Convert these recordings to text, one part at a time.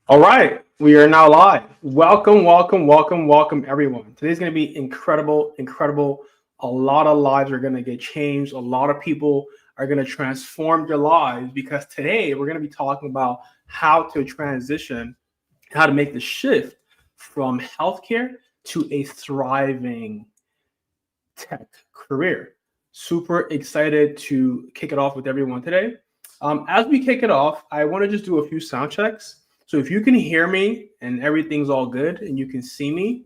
All right, we are now live. Welcome, welcome, welcome, welcome, everyone. Today's going to be incredible, incredible. A lot of lives are going to get changed. A lot of people are going to transform their lives because today we're going to be talking about how to transition, how to make the shift from healthcare to a thriving tech career. Super excited to kick it off with everyone today. As we kick it off, I want to just do a few sound checks. So if you can hear me and everything's all good and you can see me,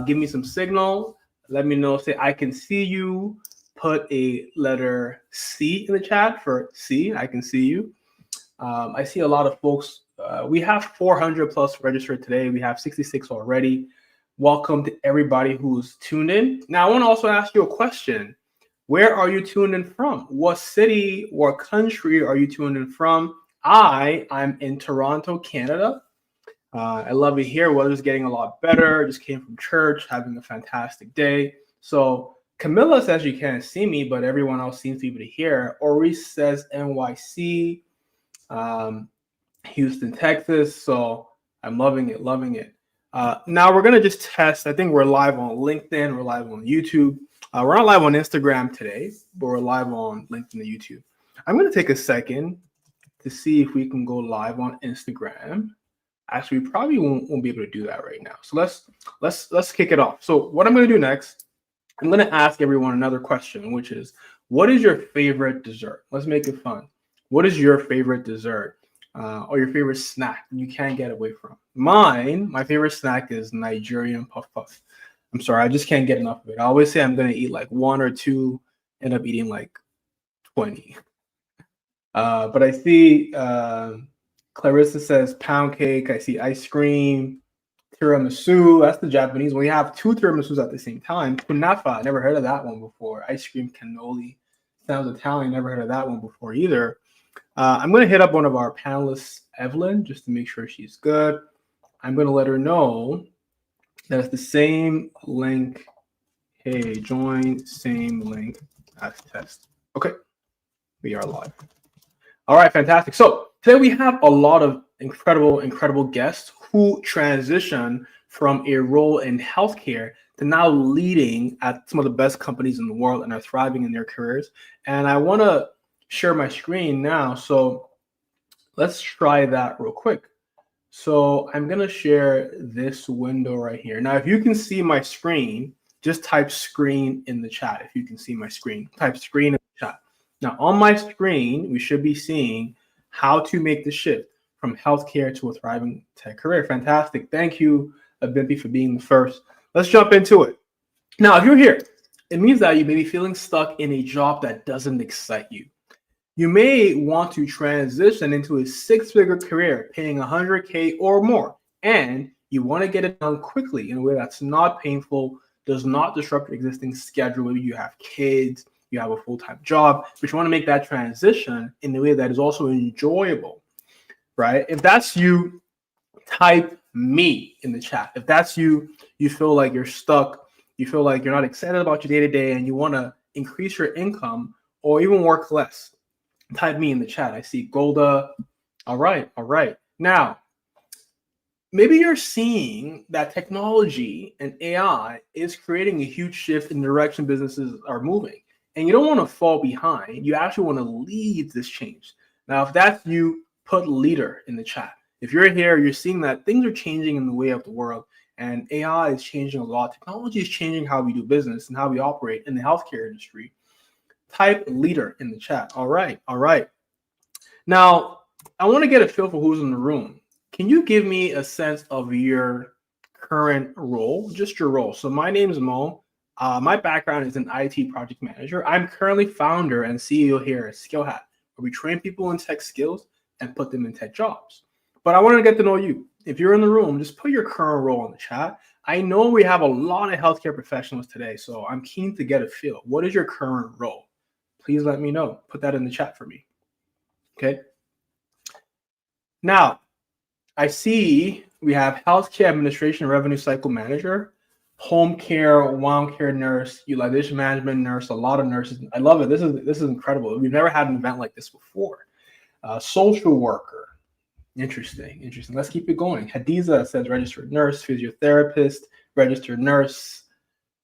give me some signal. Let me know. Say I can see you. Put a letter C in the chat for C. I can see you. I see a lot of folks. We have 400 plus registered today. We have 66 already. Welcome to everybody who's tuned in. Now, I want to also ask you a question. Where are you tuned in from? What city or country are you tuned in from? I'm in Toronto, Canada. I love it here. Weather's getting a lot better. Just came from church, having a fantastic day. So Camilla says you can't see me, but everyone else seems to be able to hear. Ori says NYC, Houston, Texas. So I'm loving it, loving it. Now we're gonna just test. I think we're live on LinkedIn. We're live on YouTube. We're not live on Instagram today, but we're live on LinkedIn and YouTube. I'm gonna take a second to see if we can go live on Instagram. Actually, we probably won't be able to do that right now. So let's kick it off. So what I'm gonna do next, I'm gonna ask everyone another question, which is, what is your favorite dessert? Let's make it fun. What is your favorite dessert? Or your favorite snack you can't get away from? My favorite snack is Nigerian puff puff. I'm sorry, I just can't get enough of it. I always say I'm gonna eat like one or two, end up eating like 20. But I see Clarissa says pound cake. I see ice cream, tiramisu. That's the Japanese one. We have two tiramisus at the same time. Kunafa, never heard of that one before. Ice cream cannoli. Sounds Italian, never heard of that one before either. I'm going to hit up one of our panelists, Evelyn, just to make sure she's good. I'm going to let her know that it's the same link. Hey, join same link as test. Okay, we are live. All right, fantastic. So today we have a lot of incredible guests who transition from a role in healthcare to now leading at some of the best companies in the world and are thriving in their careers. And I want to share my screen now. So let's try that real quick. So I'm going to share this window right here. Now, if you can see my screen, just type screen in the chat. If you can see my screen, type screen in the chat. Now, on my screen, we should be seeing how to make the shift from healthcare to a thriving tech career. Fantastic. Thank you, Abimpi, for being the first. Let's jump into it. Now, if you're here, it means that you may be feeling stuck in a job that doesn't excite you. You may want to transition into a six-figure career paying 100K or more, and you want to get it done quickly in a way that's not painful, does not disrupt your existing schedule. Maybe you have kids, you have a full-time job, but you want to make that transition in a way that is also enjoyable, right? If that's you, type me in the chat. If that's you, you feel like you're stuck, you feel like you're not excited about your day-to-day and you want to increase your income or even work less, type me in the chat. I see Golda. All right. Now, maybe you're seeing that technology and AI is creating a huge shift in the direction businesses are moving, and you don't want to fall behind. You actually want to lead this change. Now, if that's you, put leader in the chat. If you're here, you're seeing that things are changing in the way of the world, and AI is changing a lot. Technology is changing how we do business and how we operate in the healthcare industry. Type leader in the chat. All right. Now, I want to get a feel for who's in the room. Can you give me a sense of your current role, just your role? So my name is Mo. My background is an IT project manager. I'm currently founder and CEO here at SkillHat, where we train people in tech skills and put them in tech jobs. But I want to get to know you. If you're in the room, just put your current role in the chat. I know we have a lot of healthcare professionals today, so I'm keen to get a feel. What is your current role? Please let me know. Put that in the chat for me. Okay. Now, I see we have healthcare administration revenue cycle manager, home care, wound care nurse, utilization management nurse, a lot of nurses. I love it. This is incredible. We've never had an event like this before. Social worker, Interesting. Let's keep it going. Hadiza says registered nurse, physiotherapist, registered nurse.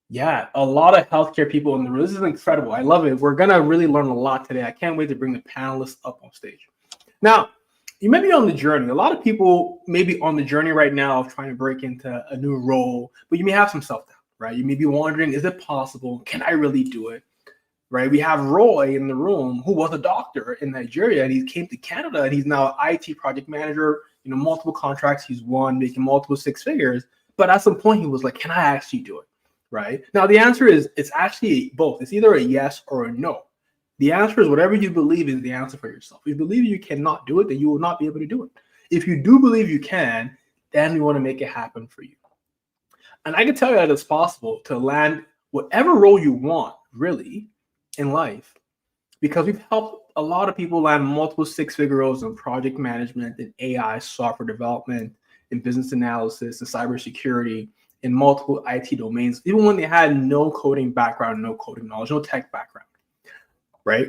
Yeah, a lot of healthcare people in the room. This is incredible. I love it. We're gonna really learn a lot today. I can't wait to bring the panelists up on stage. Now, you may be on the journey. A lot of people may be on the journey right now of trying to break into a new role, but you may have some self-doubt, right? You may be wondering, is it possible? Can I really do it? Right? We have Roy in the room who was a doctor in Nigeria and he came to Canada and he's now an IT project manager, multiple contracts he's won, making multiple six figures. But at some point he was like, can I actually do it? Right? Now the answer is it's actually both. It's either a yes or a no. The answer is whatever you believe is the answer for yourself. If you believe you cannot do it, then you will not be able to do it. If you do believe you can, then we want to make it happen for you. And I can tell you that it's possible to land whatever role you want, really, in life, because we've helped a lot of people land multiple six-figure roles in project management, in AI, software development, in business analysis, in cybersecurity, in multiple IT domains, even when they had no coding background, no coding knowledge, no tech background, right?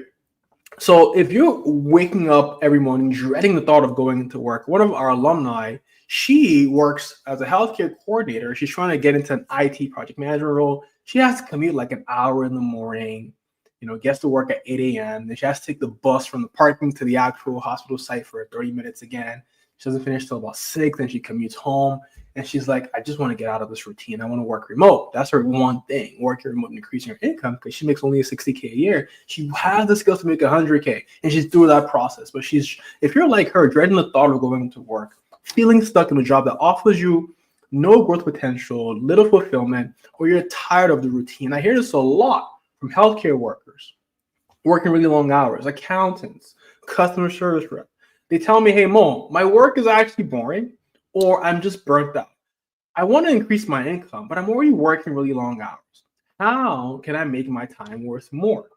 So if you're waking up every morning dreading the thought of going into work, one of our alumni, she works as a healthcare coordinator. She's trying to get into an IT project management role. She has to commute like an hour in the morning, gets to work at 8 a.m. Then she has to take the bus from the parking to the actual hospital site for 30 minutes again. She doesn't finish till about 6, then she commutes home. And she's like, I just want to get out of this routine. I want to work remote. That's her one thing, work remote and increasing her income because she makes only $60K a year. She has the skills to make $100K and she's through that process. But if you're like her, dreading the thought of going to work, feeling stuck in a job that offers you no growth potential, little fulfillment, or you're tired of the routine. I hear this a lot from healthcare workers, working really long hours, accountants, customer service rep. They tell me, hey, Mo, my work is actually boring or I'm just burnt out. I want to increase my income, but I'm already working really long hours. How can I make my time worth more?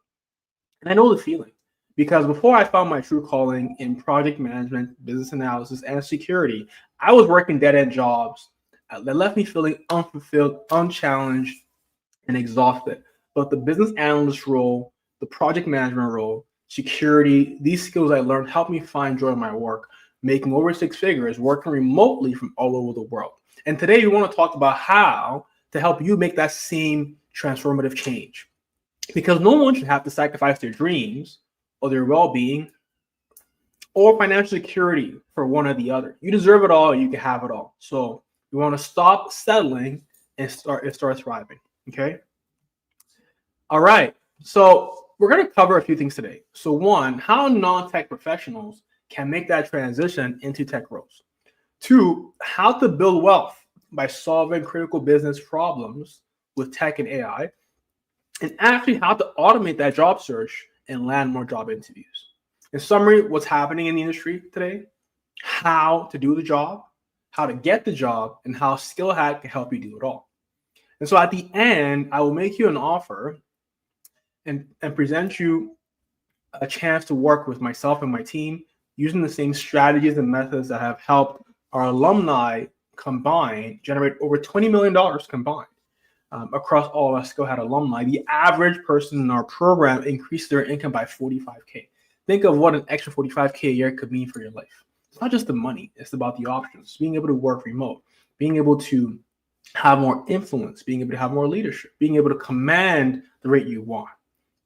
And I know the feeling because before I found my true calling in project management, business analysis, and security, I was working dead-end jobs that left me feeling unfulfilled, unchallenged, and exhausted. But the business analyst role, the project management role, security, these skills I learned helped me find joy in my work, making over six figures, working remotely from all over the world. And today we want to talk about how to help you make that same transformative change. Because no one should have to sacrifice their dreams or their well-being or financial security for one or the other. You deserve it all and you can have it all. So we want to stop settling and start thriving, okay? All right, so we're going to cover a few things today. So one, how non-tech professionals can make that transition into tech roles. Two, how to build wealth by solving critical business problems with tech and AI. And actually how to automate that job search and land more job interviews. In summary, what's happening in the industry today, how to do the job, how to get the job, and how Skill Hack can help you do it all. And so at the end, I will make you an offer and present you a chance to work with myself and my team using the same strategies and methods that have helped our alumni combined generate over $20 million combined across all our Skill Hack alumni. The average person in our program increased their income by 45K. Think of what an extra 45K a year could mean for your life. It's not just the money, it's about the options, being able to work remote, being able to have more influence, being able to have more leadership, being able to command the rate you want,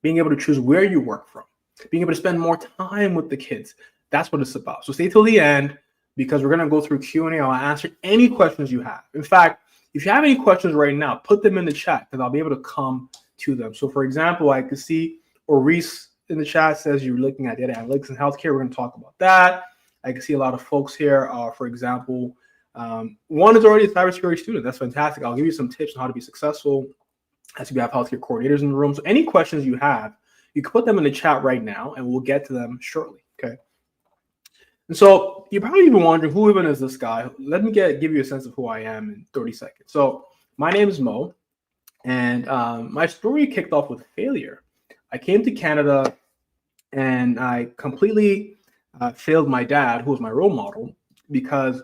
being able to choose where you work from, being able to spend more time with the kids. That's what it's about. So stay till the end because we're going to go through Q&A. I'll answer any questions you have. In fact, if you have any questions right now, put them in the chat because I'll be able to come to them. So for example, I could see Maurice in the chat says you're looking at data analytics and healthcare. We're going to talk about that. I can see a lot of folks here. For example, one is already a cybersecurity student. That's fantastic. I'll give you some tips on how to be successful as we have healthcare coordinators in the room. So any questions you have, you can put them in the chat right now and we'll get to them shortly, okay? And so you're probably even wondering, who even is this guy? Let me give you a sense of who I am in 30 seconds. So my name is Mo, and my story kicked off with failure. I came to Canada and I completely failed my dad, who was my role model, because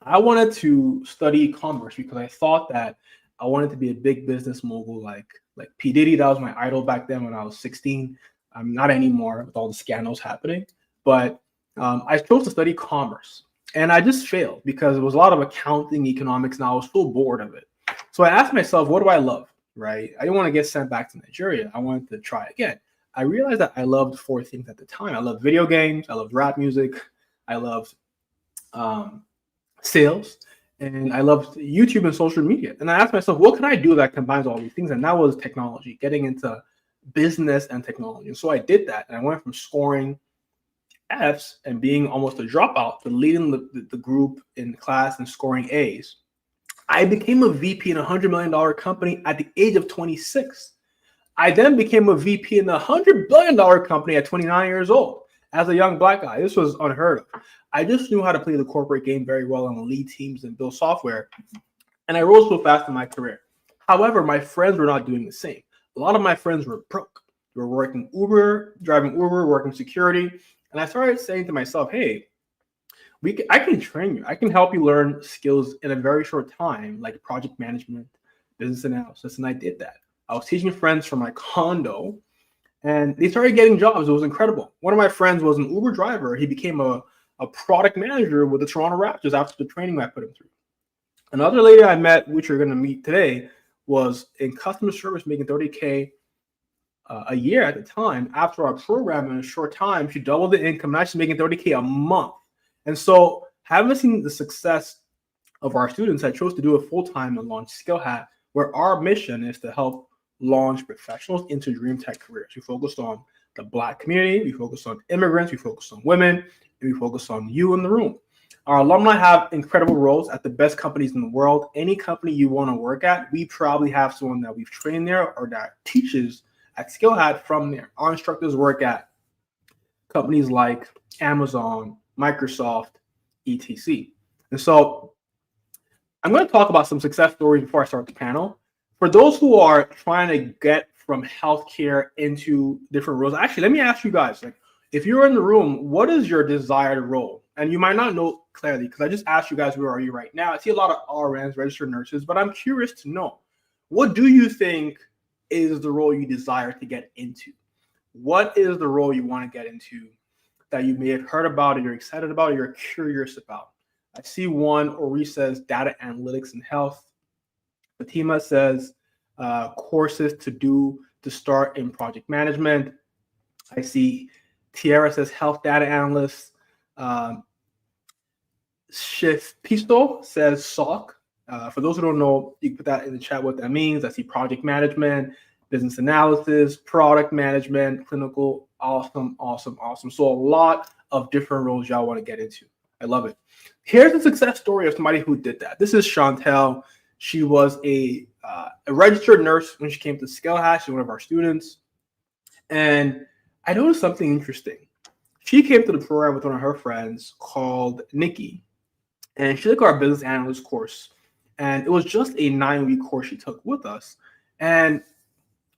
I wanted to study commerce because I thought that I wanted to be a big business mogul like P. Diddy. That was my idol back then when I was 16. I'm not anymore with all the scandals happening, but I chose to study commerce, and I just failed because it was a lot of accounting, economics, and I was so bored of it. So I asked myself, what do I love? Right? I didn't want to get sent back to Nigeria. I wanted to try again. I realized that I loved four things at the time. I loved video games. I loved rap music. I loved um, sales, and I loved YouTube and social media. And I asked myself, what can I do that combines all these things? And that was technology, getting into business and technology. And so I did that, and I went from scoring F's and being almost a dropout to leading the group in class and scoring A's. I became a VP in a $100 million company at the age of 26. I then became a VP in a $100 billion company at 29 years old as a young black guy. This was unheard of. I just knew how to play the corporate game very well and lead teams and build software. And I rose so fast in my career. However, my friends were not doing the same. A lot of my friends were broke. They were working Uber, driving Uber, working security. And I started saying to myself, hey, I can train you. I can help you learn skills in a very short time, like project management, business analysis. And I did that. I was teaching friends from my condo, and they started getting jobs. It was incredible. One of my friends was an Uber driver. He became a product manager with the Toronto Raptors after the training I put him through. Another lady I met, which you're going to meet today, was in customer service, making $30K a year at the time. After our program, in a short time, she doubled the income. Now she's making $30K a month. And so, having seen the success of our students, I chose to do it full time and launch Skill Hat, where our mission is to help launch professionals into dream tech careers. We focused on the Black community, we focused on immigrants, we focused on women, and we focused on you in the room. Our alumni have incredible roles at the best companies in the world. Any company you want to work at, we probably have someone that we've trained there or that teaches at Skill Hat from there. Our instructors work at companies like Amazon, Microsoft, etc. And so I'm going to talk about some success stories before I start the panel. For those who are trying to get from healthcare into different roles, actually, let me ask you guys, like, if you're in the room, what is your desired role? And you might not know clearly because I just asked you guys, where are you right now? I see a lot of RNs, registered nurses, but I'm curious to know, what do you think is the role you desire to get into? What is the role you want to get into that you may have heard about, or you're excited about, or you're curious about? I see one, Ori says data analytics and health. Fatima says courses to do to start in project management. I see Tiara says health data analyst. Shift Pisto says SOC. For those who don't know, you can put that in the chat what that means. I see project management, business analysis, product management, clinical. Awesome, awesome, awesome. So a lot of different roles y'all want to get into. I love it. Here's a success story of somebody who did that. This is Chantel. She was a registered nurse when she came to Skill Hat. She's one of our students. And I noticed something interesting. She came to the program with one of her friends called Nikki. And she took our business analyst course. And it was just a 9-week course she took with us. And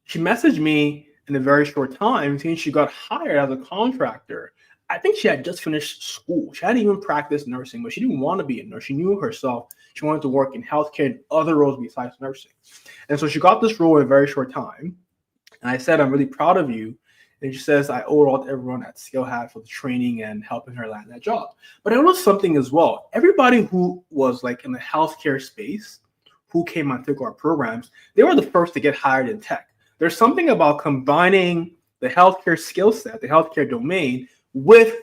she messaged me in a very short time saying she got hired as a contractor. I think she had just finished school. She hadn't even practiced nursing, but she didn't want to be a nurse. She knew herself. She wanted to work in healthcare and other roles besides nursing. And so she got this role in a very short time. And I said, I'm really proud of you. And she says, I owe it all to everyone at Skill Hat for the training and helping her land that job. But I noticed something as well. Everybody who was like in the healthcare space, who came on took our programs, they were the first to get hired in tech. There's something about combining the healthcare skill set, the healthcare domain, with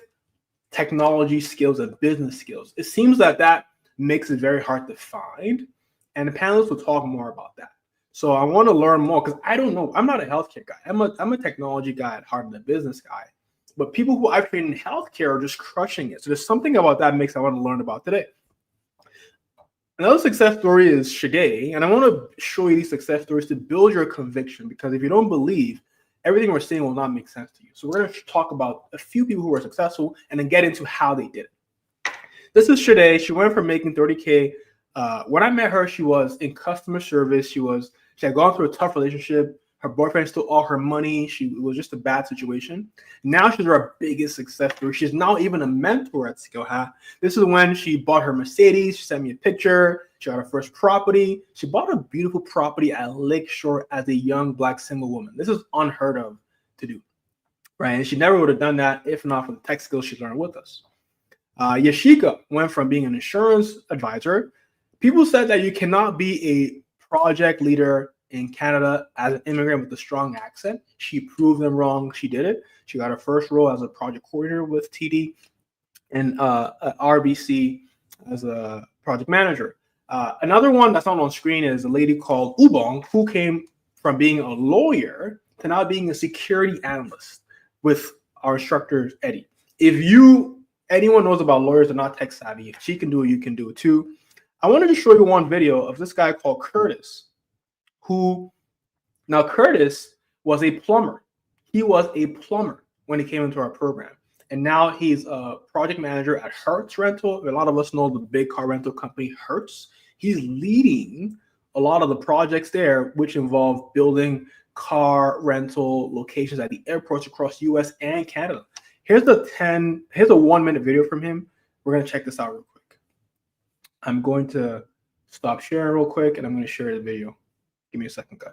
technology skills and business skills. It seems that makes it very hard to find. And the panelists will talk more about that. So I want to learn more because I don't know. I'm not a healthcare guy. I'm a technology guy at heart and a business guy. But people who I've trained in healthcare are just crushing it. So there's something about that mix I want to learn about today. Another success story is Shade, and I want to show you these success stories to build your conviction, because if you don't believe, everything we're saying will not make sense to you. So we're going to talk about a few people who were successful and then get into how they did it. This is Shade. She went from making $30K. When I met her, she was in customer service. She had gone through a tough relationship. Her boyfriend stole all her money. It was just a bad situation. Now she's our biggest success story. She's now even a mentor at Skill Hat. This is when she bought her Mercedes. She sent me a picture. She got her first property. She bought a beautiful property at Lakeshore as a young Black single woman. This is unheard of to do. right? And she never would have done that if not for the tech skills she learned with us. Yashika went from being an insurance advisor. People said that you cannot be a project leader in Canada as an immigrant with a strong accent. She proved them wrong. She did it. She got her first role as a project coordinator with TD and at RBC as a project manager. Another one that's not on screen is a lady called Ubong, who came from being a lawyer to now being a security analyst with our instructor, Eddie. If anyone knows about lawyers are not tech savvy, if she can do it, you can do it too. I wanted to show you one video of this guy called Curtis, Curtis was a plumber. He was a plumber when he came into our program. And now he's a project manager at Hertz Rental. A lot of us know the big car rental company, Hertz. He's leading a lot of the projects there, which involve building car rental locations at the airports across US and Canada. Here's a 1-minute video from him. We're going to check this out real quick. I'm going to stop sharing real quick, and I'm going to share the video. Give me a second, guys.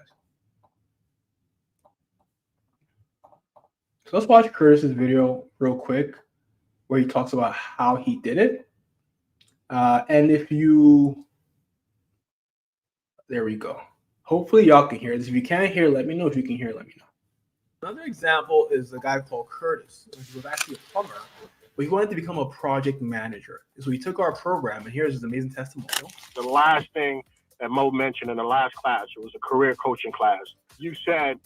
So let's watch Curtis's video real quick, where he talks about how he did it. And there we go. Hopefully y'all can hear this. If you can't hear, let me know. If you can hear, let me know. Another example is a guy called Curtis, who was actually a plumber, but he wanted to become a project manager. So he took our program, and here's his amazing testimonial. The last thing that Mo mentioned in the last class, it was a career coaching class. You said,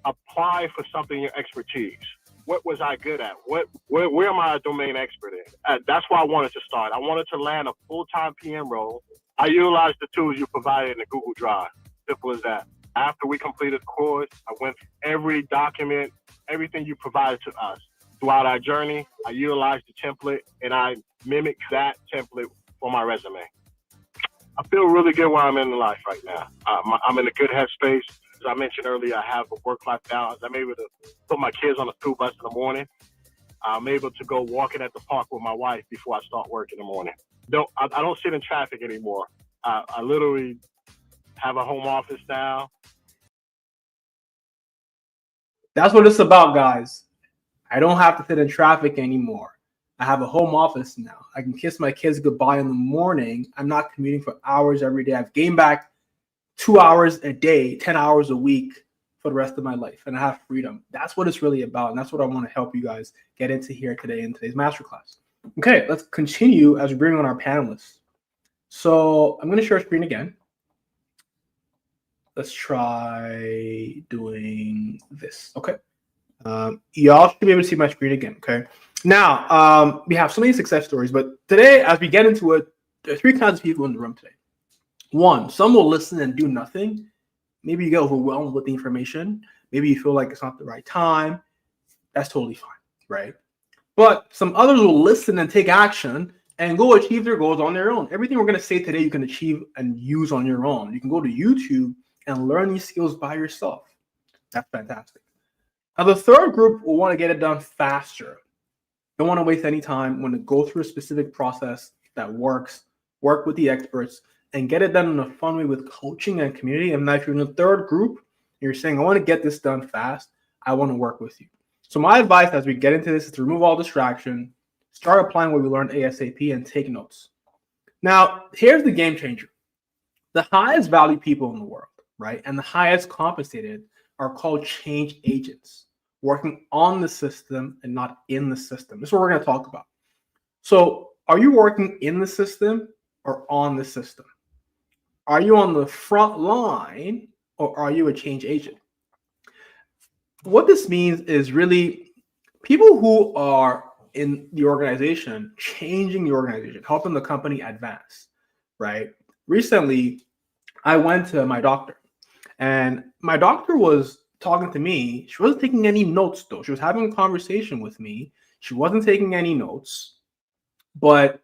apply for something your expertise. What was I good at? Where am I a domain expert in? That's why I wanted to start. I wanted to land a full-time PM role. I utilized the tools you provided in the Google Drive. Simple as that. After we completed the course, I went every document, everything you provided to us. Throughout our journey, I utilized the template, and I mimicked that template for my resume. I feel really good where I'm in life right now. I'm in a good headspace. As I mentioned earlier, I have a work-life balance. I'm able to put my kids on the school bus in the morning. I'm able to go walking at the park with my wife before I start work in the morning. I don't sit in traffic anymore. I literally have a home office now. That's what it's about, guys. I don't have to sit in traffic anymore. I have a home office now. I can kiss my kids goodbye in the morning. I'm not commuting for hours every day. I've gained back 2 hours a day, 10 hours a week for the rest of my life, and I have freedom. That's what it's really about, and that's what I want to help you guys get into here today in today's masterclass. Okay, let's continue as we bring on our panelists. So I'm going to share screen again. Let's try doing this. Okay. Y'all should be able to see my screen again. Okay. Now, we have so many success stories, but today, as we get into it, there are 3 kinds of people in the room today. 1, some will listen and do nothing. Maybe you get overwhelmed with the information. Maybe you feel like it's not the right time. That's totally fine, right? But some others will listen and take action and go achieve their goals on their own. Everything we're going to say today, you can achieve and use on your own. You can go to YouTube and learn these skills by yourself. That's fantastic. Now, the third group will want to get it done faster. Don't want to waste any time. Want to go through a specific process that works, work with the experts, and get it done in a fun way with coaching and community. And now if you're in the third group, you're saying, I want to get this done fast, I want to work with you. So my advice as we get into this is to remove all distraction, start applying what we learned ASAP, and take notes. Now, here's the game changer. The highest value people in the world, right, and the highest compensated are called change agents, working on the system and not in the system. This is what we're going to talk about. So are you working in the system or on the system? Are you on the front line or are you a change agent? What this means is really people who are in the organization, changing the organization, helping the company advance, right? Recently, I went to my doctor and my doctor was talking to me. She wasn't taking any notes though. She was having a conversation with me. She wasn't taking any notes, but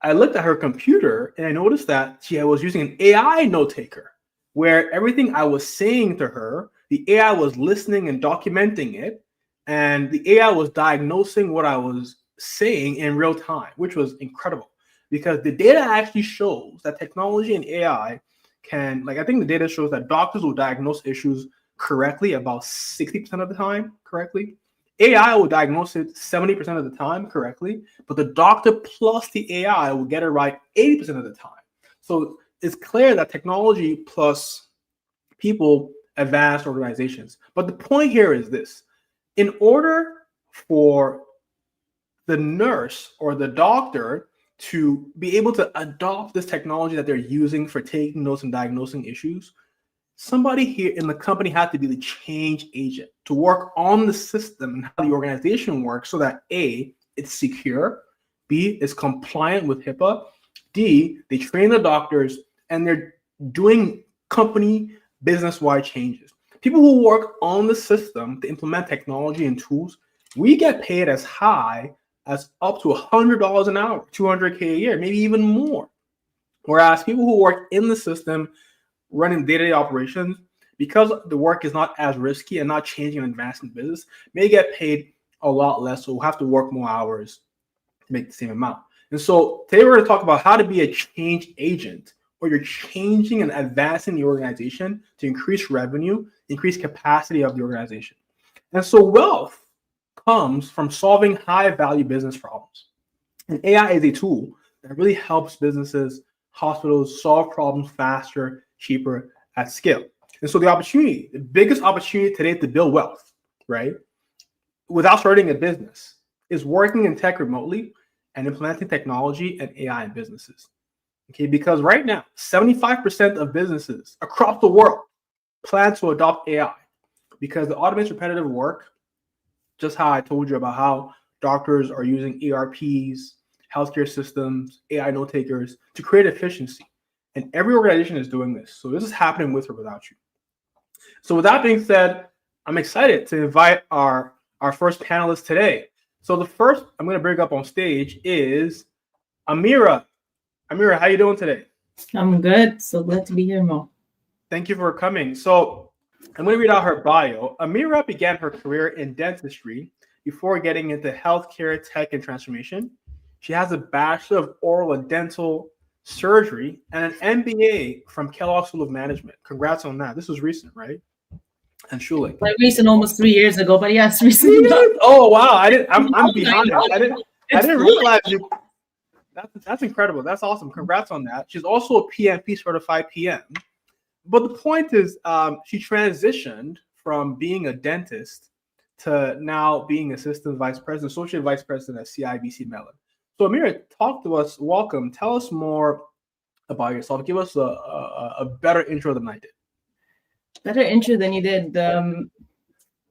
I looked at her computer and I noticed that she was using an AI note taker where everything I was saying to her, the AI was listening and documenting it, and the AI was diagnosing what I was saying in real time, which was incredible because the data actually shows that technology and AI can, I think the data shows that doctors will diagnose issues correctly about 60% of the time correctly, AI will diagnose it 70% of the time correctly, but the doctor plus the AI will get it right 80% of the time. So it's clear that technology plus people advance organizations. But the point here is this: in order for the nurse or the doctor to be able to adopt this technology that they're using for taking notes and diagnosing issues, somebody here in the company had to be the change agent to work on the system and how the organization works so that A, it's secure, B, it's compliant with HIPAA, D, they train the doctors and they're doing company business-wide changes. People who work on the system to implement technology and tools, we get paid as high as up to $100 an hour, $200K a year, maybe even more. Whereas people who work in the system running day-to-day operations, because the work is not as risky and not changing and advancing business, may get paid a lot less, so we'll have to work more hours to make the same amount. And so today we're going to talk about how to be a change agent, where you're changing and advancing the organization to increase revenue, increase capacity of the organization. And so wealth comes from solving high-value business problems. And AI is a tool that really helps businesses, hospitals solve problems faster, cheaper, at scale. And so the biggest opportunity today to build wealth, right, without starting a business, is working in tech remotely and implementing technology and AI in businesses. Okay, because right now, 75% of businesses across the world plan to adopt AI because it automates repetitive work, just how I told you about how doctors are using ERPs, healthcare systems, AI note takers to create efficiency. And every organization is doing this. So this is happening with or without you. So with that being said, I'm excited to invite our first panelist today. So the first I'm going to bring up on stage is Amira. Amira, how you doing today? I'm good. So glad to be here, Mo. Thank you for coming. So I'm going to read out her bio. Amira began her career in dentistry before getting into healthcare tech and transformation. She has a Bachelor of Oral and Dental Surgery and an MBA from Kellogg School of Management. Congrats on that. This was recent, right? And Schulich. Like recent, almost 3 years ago, but yes, recent. Oh wow! I'm behind it. I didn't realize you. That's incredible. That's awesome. Congrats on that. She's also a PMP certified PM. But the point is, she transitioned from being a dentist to now being assistant vice president, associate vice president at CIBC Mellon. So Amira, talk to us. Welcome. Tell us more about yourself. Give us a better intro than I did. Better intro than you did.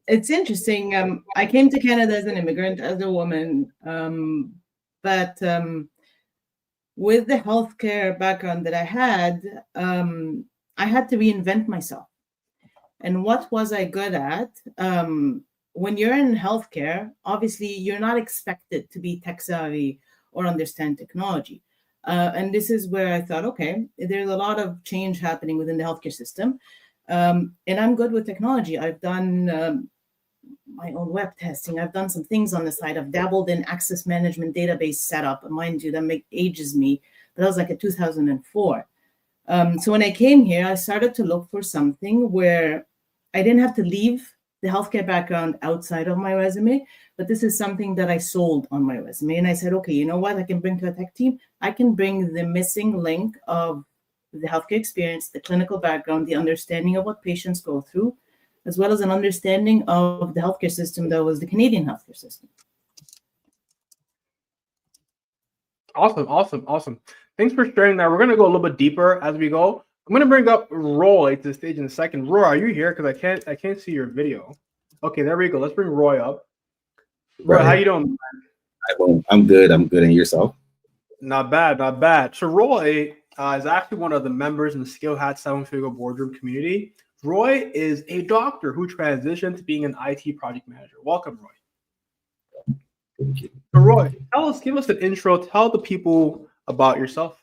It's interesting. I came to Canada as an immigrant, as a woman, but with the healthcare background that I had to reinvent myself. And what was I good at? When you're in healthcare, obviously you're not expected to be tech savvy or understand technology. And this is where I thought, okay, there's a lot of change happening within the healthcare system. And I'm good with technology. I've done my own web testing. I've done some things on the side. I've dabbled in access management database setup. And mind you, that ages me. But that was like in 2004. So when I came here, I started to look for something where I didn't have to leave the healthcare background outside of my resume, but this is something that I sold on my resume. And I said, okay, you know what I can bring to a tech team? I can bring the missing link of the healthcare experience, the clinical background, the understanding of what patients go through, as well as an understanding of the healthcare system that was the Canadian healthcare system. Awesome. Thanks for sharing that. We're going to go a little bit deeper as we go. I'm going to bring up Roy to the stage in a second. Roy, are you here? Because I can't see your video. Okay, there we go. Let's bring Roy up. Roy, Right. how you doing? I'm good. And yourself? Not bad. So Roy is actually one of the members in the Skill Hat 7-Figure Boardroom community. Roy is a doctor who transitioned to being an IT project manager. Welcome, Roy. Thank you. So Roy, give us an intro. Tell the people about yourself.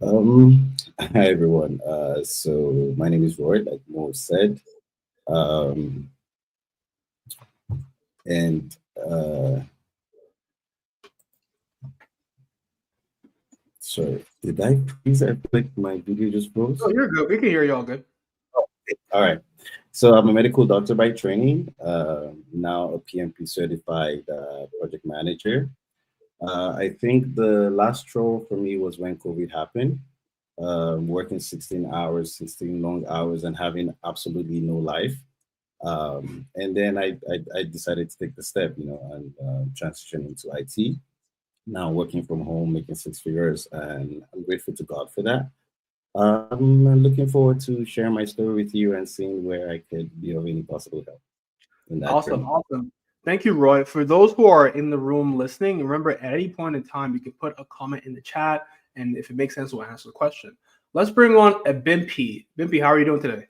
Hi everyone. So my name is Roy, like Mo said. Sorry, did I freeze? I feel like my video just froze. Oh, you're good. We can hear you all good. All right. So I'm a medical doctor by training, now a PMP certified project manager. I think the last straw for me was when COVID happened, working 16 long hours and having absolutely no life. And then I decided to take the step, and transition into IT. Now working from home, making six figures, and I'm grateful to God for that. I'm looking forward to sharing my story with you and seeing where I could be of any possible help in that Awesome, journey. awesome. Thank you, Roy. For those who are in the room listening, remember at any point in time, you can put a comment in the chat, and if it makes sense, we'll answer the question. Let's bring on a Bimpy. Bimpy, how are you doing today?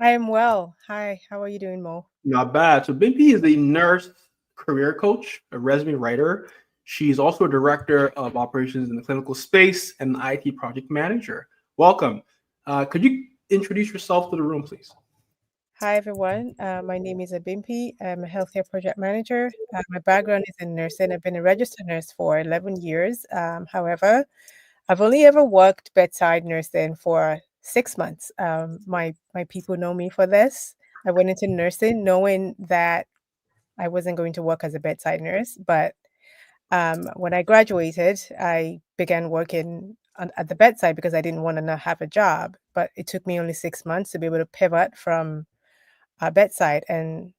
I am well. Hi, how are you doing, Mo? Not bad. So Bimpy is a nurse career coach, a resume writer. She's also a director of operations in the clinical space and an IT project manager. Welcome. Could you introduce yourself to the room, please? Hi, everyone. My name is Abimpi. I'm a healthcare project manager. My background is in nursing. I've been a registered nurse for 11 years. However, I've only ever worked bedside nursing for 6 months. My people know me for this. I went into nursing knowing that I wasn't going to work as a bedside nurse, but when I graduated, I began working at the bedside because I didn't want to not have a job. But it took me only 6 months to be able to pivot from bedside, and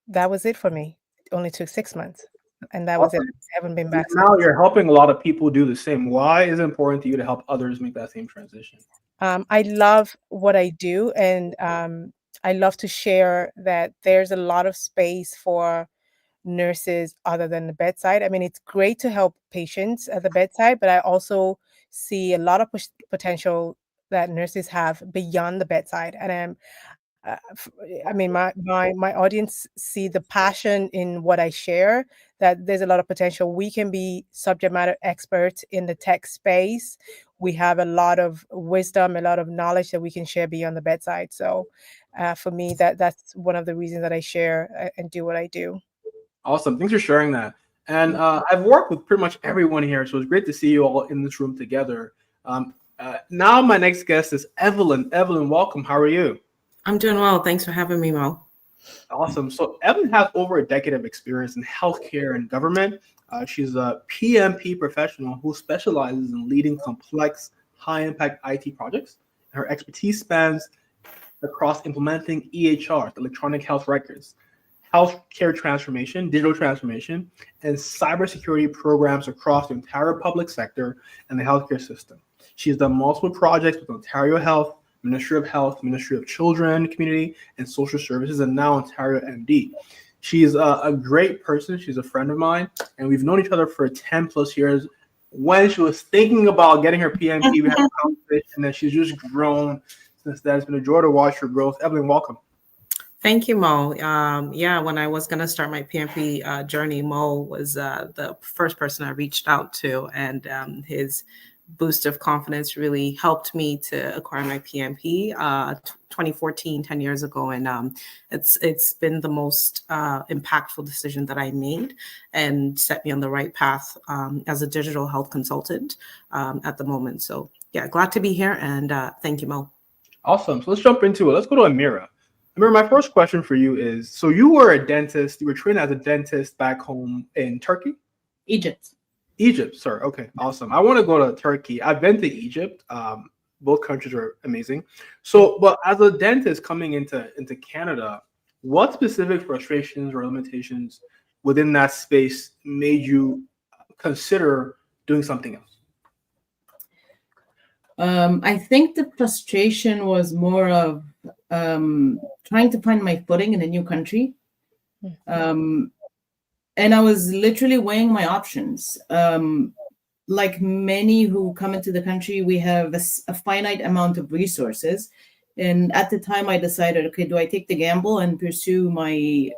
that was it for me. It only took 6 months, and that was it. Awesome. I haven't been back since. Now you're helping a lot of people do the same. Why is it important to you to help others make that same transition? I love what I do, and I love to share that there's a lot of space for nurses other than the bedside. I mean, it's great to help patients at the bedside, but I also see a lot of potential that nurses have beyond the bedside. And I mean, my audience see the passion in what I share, that there's a lot of potential. We can be subject matter experts in the tech space. We have a lot of wisdom, a lot of knowledge that we can share beyond the bedside. So for me, that's one of the reasons that I share and do what I do. Awesome. Thanks for sharing that. And I've worked with pretty much everyone here, so it's great to see you all in this room together. Now my next guest is Evelyn. Evelyn, welcome. How are you? I'm doing well. Thanks for having me, Mo. Awesome. So Evelyn has over a decade of experience in healthcare and government. She's a PMP professional who specializes in leading complex, high-impact IT projects. Her expertise spans across implementing EHR, electronic health records, healthcare transformation, digital transformation, and cybersecurity programs across the entire public sector and the healthcare system. She has done multiple projects with Ontario Health, Ministry of Health, Ministry of Children, Community, and Social Services, and now Ontario MD. She's a great person. She's a friend of mine, and we've known each other for 10 plus years. When she was thinking about getting her PMP, we had a conversation, and she's just grown since then. It's been a joy to watch her growth. Evelyn, welcome. Thank you, Mo. When I was going to start my PMP journey, Mo was the first person I reached out to, and his boost of confidence really helped me to acquire my PMP 2014, 10 years ago. And it's been the most impactful decision that I made and set me on the right path as a digital health consultant at the moment. So yeah, glad to be here, and thank you, Mo. Awesome. So let's jump into it. Let's go to Amira. Amira, my first question for you is, so you were a dentist, you were trained as a dentist back home in Turkey? Egypt, sorry. Okay, awesome. I want to go to Turkey. I've been to Egypt. Both countries are amazing. So, but as a dentist coming into Canada, what specific frustrations or limitations within that space made you consider doing something else? I think the frustration was more of trying to find my footing in a new country. And I was literally weighing my options. Like many who come into the country, we have a finite amount of resources. And at the time I decided, okay, do I take the gamble and pursue my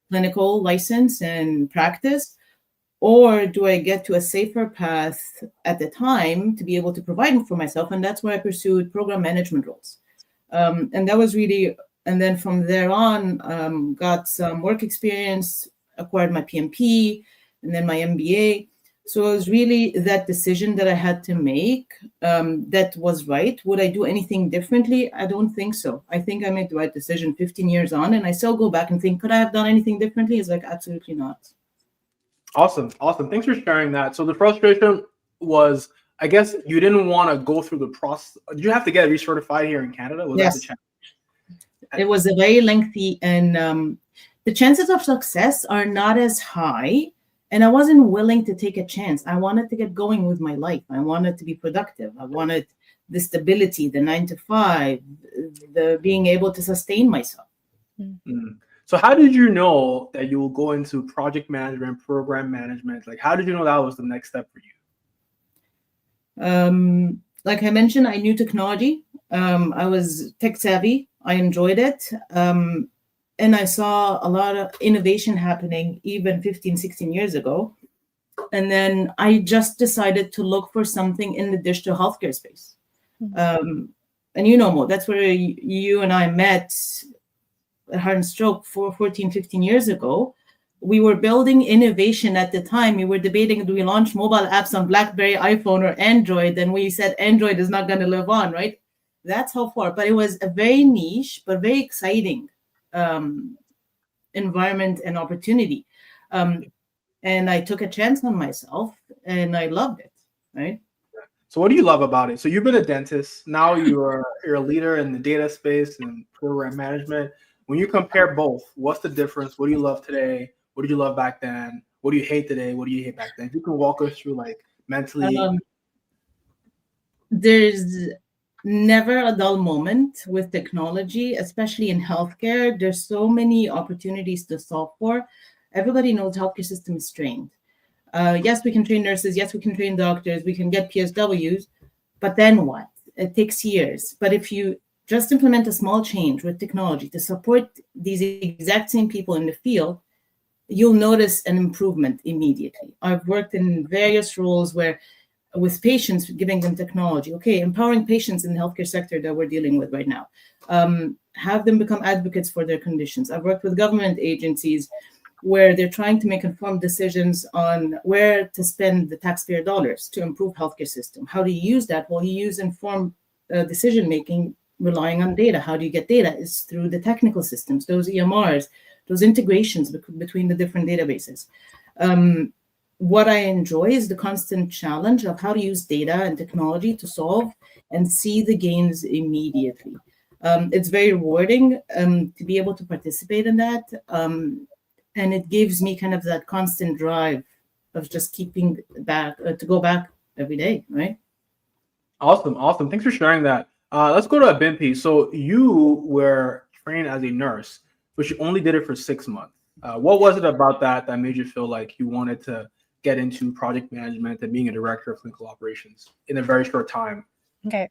clinical license and practice? Or do I get to a safer path at the time to be able to provide for myself? And that's where I pursued program management roles. And that was really, and then from there on, got some work experience, acquired my PMP, and then my MBA. So it was really that decision that I had to make that was right. Would I do anything differently? I don't think so. I think I made the right decision 15 years on, and I still go back and think, could I have done anything differently? It's like, absolutely not. Awesome. Awesome. Thanks for sharing that. So the frustration was, I guess you didn't want to go through the process. Did you have to get recertified here in Canada? Was that the Yes. challenge? It was a very lengthy, and the chances of success are not as high. And I wasn't willing to take a chance. I wanted to get going with my life. I wanted to be productive. I wanted the stability, the 9 to 5, the being able to sustain myself. Mm. So how did you know that you will go into project management, program management? Like, how did you know that was the next step for you? Like I mentioned, I knew technology. I was tech savvy. I enjoyed it. And I saw a lot of innovation happening even 15, 16 years ago. And then I just decided to look for something in the digital healthcare space. And you know, Mo, that's where you and I met at Heart and Stroke 14, 15 years ago. We were building innovation at the time. We were debating, do we launch mobile apps on BlackBerry, iPhone, or Android? And we said Android is not going to live on, right? That's how far. But it was a very niche, but very exciting environment and opportunity. And I took a chance on myself, and I loved it, right? So what do you love about it? So you've been a dentist. Now you're a leader in the data space and program management. When you compare both, what's the difference? What do you love today? What did you love back then? What do you hate today? What do you hate back then? If you can walk us through, like, mentally. There's never a dull moment with technology, especially in healthcare. There's so many opportunities to solve for. Everybody knows healthcare system is strained. Yes, we can train nurses. Yes, we can train doctors. We can get PSWs. But then what? It takes years. But if you just implement a small change with technology to support these exact same people in the field, you'll notice an improvement immediately. I've worked in various roles where with patients, giving them technology, okay, empowering patients in the healthcare sector that we're dealing with right now, have them become advocates for their conditions. I've worked with government agencies where they're trying to make informed decisions on where to spend the taxpayer dollars to improve healthcare system. How do you use that? Well, you use informed decision-making relying on data. How do you get data? Is through the technical systems, those EMRs, those integrations between the different databases. What I enjoy is the constant challenge of how to use data and technology to solve and see the gains immediately. It's very rewarding to be able to participate in that. And it gives me kind of that constant drive of just keeping back, to go back every day, right? Awesome. Awesome. Thanks for sharing that. Let's go to Bimpi. So you were trained as a nurse, but you only did it for 6 months. What was it about that made you feel like you wanted to get into project management and being a director of clinical operations in a very short time? Okay.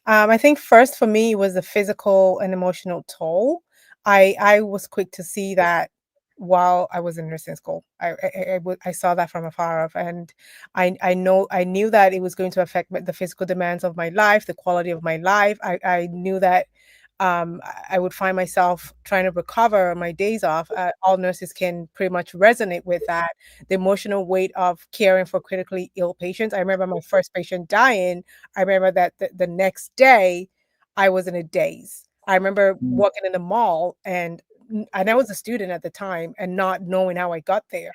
I think first for me was the physical and emotional toll. I was quick to see that while I was in nursing school. I saw that from afar off, and I knew that it was going to affect the physical demands of my life, the quality of my life. I knew that I would find myself trying to recover my days off. All nurses can pretty much resonate with that. The emotional weight of caring for critically ill patients. I remember my first patient dying. I remember that the next day I was in a daze. I remember walking in the mall and I was a student at the time and not knowing how I got there.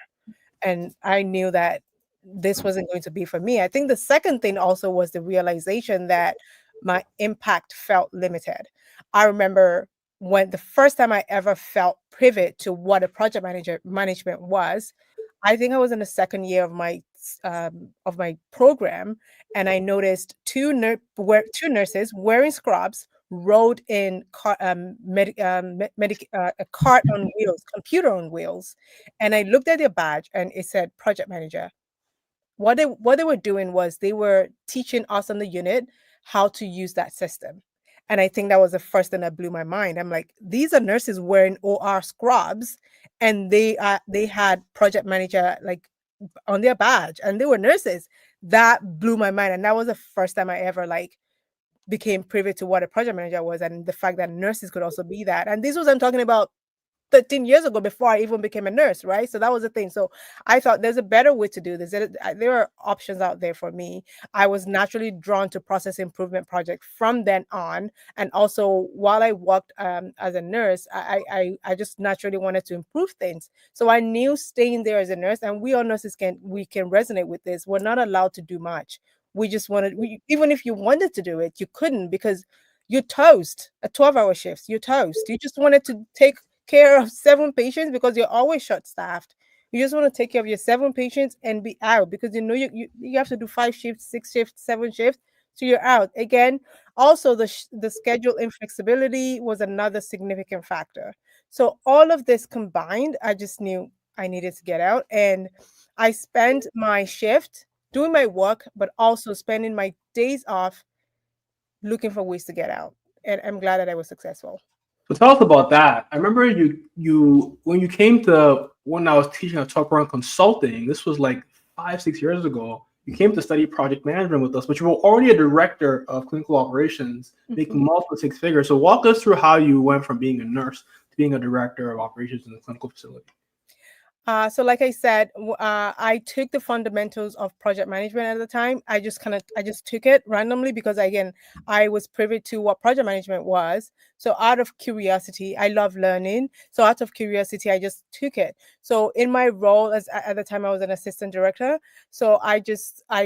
And I knew that this wasn't going to be for me. I think the second thing also was the realization that my impact felt limited. I remember when the first time I ever felt pivot to what a project management was, I think I was in the second year of my program, and I noticed two nurses wearing scrubs rode in a cart on wheels, computer on wheels, and I looked at their badge and it said project manager. What they were doing was they were teaching us on the unit how to use that system. And I think that was the first thing that blew my mind. I'm like, these are nurses wearing OR scrubs, and they had project manager like on their badge, and they were nurses. That blew my mind, and that was the first time I ever like became privy to what a project manager was, and the fact that nurses could also be that. And this was I'm talking about 13 years ago before I even became a nurse, right? So that was the thing. So I thought there's a better way to do this. There are options out there for me. I was naturally drawn to process improvement projects from then on. And also while I worked as a nurse, I just naturally wanted to improve things. So I knew staying there as a nurse, and we all nurses can resonate with this. We're not allowed to do much. We just even if you wanted to do it, you couldn't, because you're toast at 12-hour shifts. You're toast. You just wanted to take care of 7 patients because you're always short staffed. You just want to take care of your 7 patients and be out, because you know you have to do 5 shifts, 6 shifts, 7 shifts. So you're out again. Also, the schedule inflexibility was another significant factor. So all of this combined, I just knew I needed to get out, and I spent my shift doing my work, but also spending my days off looking for ways to get out. And I'm glad that I was successful. So tell us about that. I remember you when you came to, when I was teaching at Top Run Consulting, this was like 5-6 years ago. You came to study project management with us, but you were already a director of clinical operations, making multiple 6 figures. So walk us through how you went from being a nurse to being a director of operations in the clinical facility. So like I said, I took the fundamentals of project management at the time. I just took it randomly because, again, I was privy to what project management was. So out of curiosity, I love learning. So out of curiosity, I just took it. So in my role at the time, I was an assistant director. So I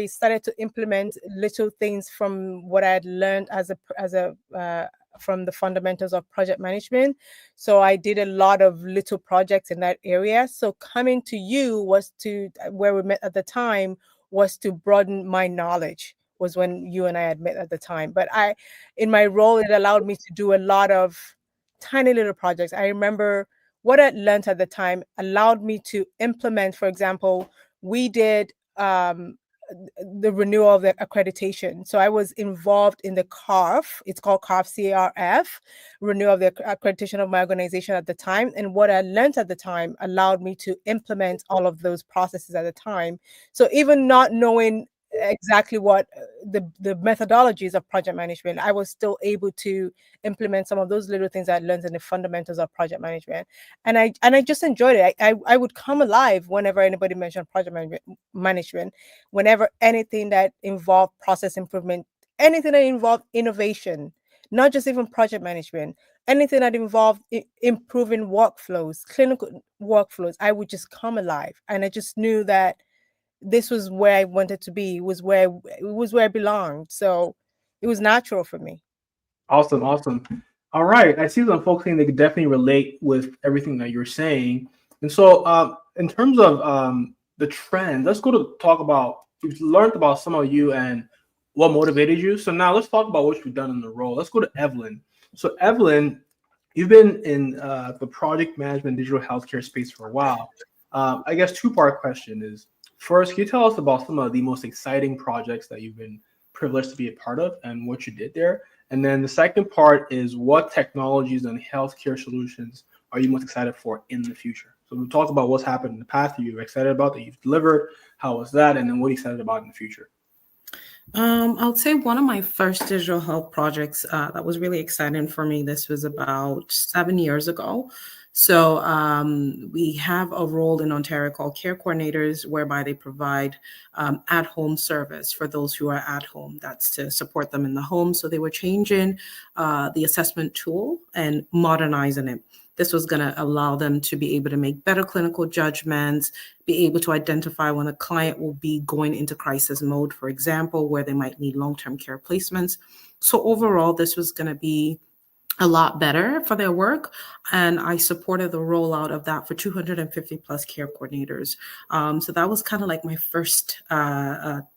started to implement little things from what I had learned from the fundamentals of project management. So I did a lot of little projects in that area. So coming to you where we met at the time was to broaden my knowledge, was when you and I had met at the time. But in my role, it allowed me to do a lot of tiny little projects. I remember what I learned at the time allowed me to implement, for example, we did the renewal of the accreditation. So I was involved in the CARF, it's called CARF, C-A-R-F, renewal of the accreditation of my organization at the time. And what I learned at the time allowed me to implement all of those processes at the time. So even not knowing exactly what the methodologies of project management, I was still able to implement some of those little things I learned in the fundamentals of project management. And I just enjoyed it. I would come alive whenever anybody mentioned project management, whenever anything that involved process improvement, anything that involved innovation, not just even project management, anything that involved improving workflows, clinical workflows, I would just come alive. And I just knew that this was where I wanted to be. It was where I belonged. So it was natural for me. Awesome. All right. I see some folks saying they could definitely relate with everything that you're saying. And so in terms of the trend, let's go to talk about, we've learned about some of you and what motivated you. So now let's talk about what you've done in the role. Let's go to Evelyn. So Evelyn, you've been in the project management digital healthcare space for a while. I guess 2-part question is, first, can you tell us about some of the most exciting projects that you've been privileged to be a part of and what you did there? And then the second part is, what technologies and healthcare solutions are you most excited for in the future? So we talked about what's happened in the past that you're excited about, that you've delivered. How was that? And then what are you excited about in the future? I'll say one of my first digital health projects that was really exciting for me. This was about 7 years ago. So we have a role in Ontario called care coordinators, whereby they provide at-home service for those who are at home. That's to support them in the home. So they were changing the assessment tool and modernizing it. This was going to allow them to be able to make better clinical judgments, be able to identify when a client will be going into crisis mode, for example, where they might need long-term care placements. So overall, this was going to be a lot better for their work. And I supported the rollout of that for 250 plus care coordinators. So that was kind of like my first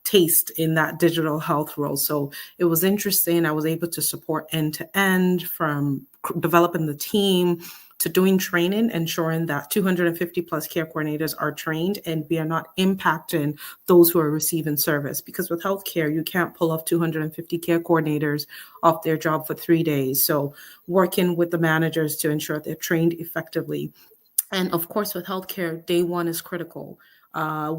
taste in that digital health role. So it was interesting. I was able to support end to end, from developing the team to doing training, ensuring that 250 plus care coordinators are trained and we are not impacting those who are receiving service. Because with healthcare, you can't pull off 250 care coordinators off their job for 3 days. So working with the managers to ensure they're trained effectively. And of course, with healthcare, day one is critical.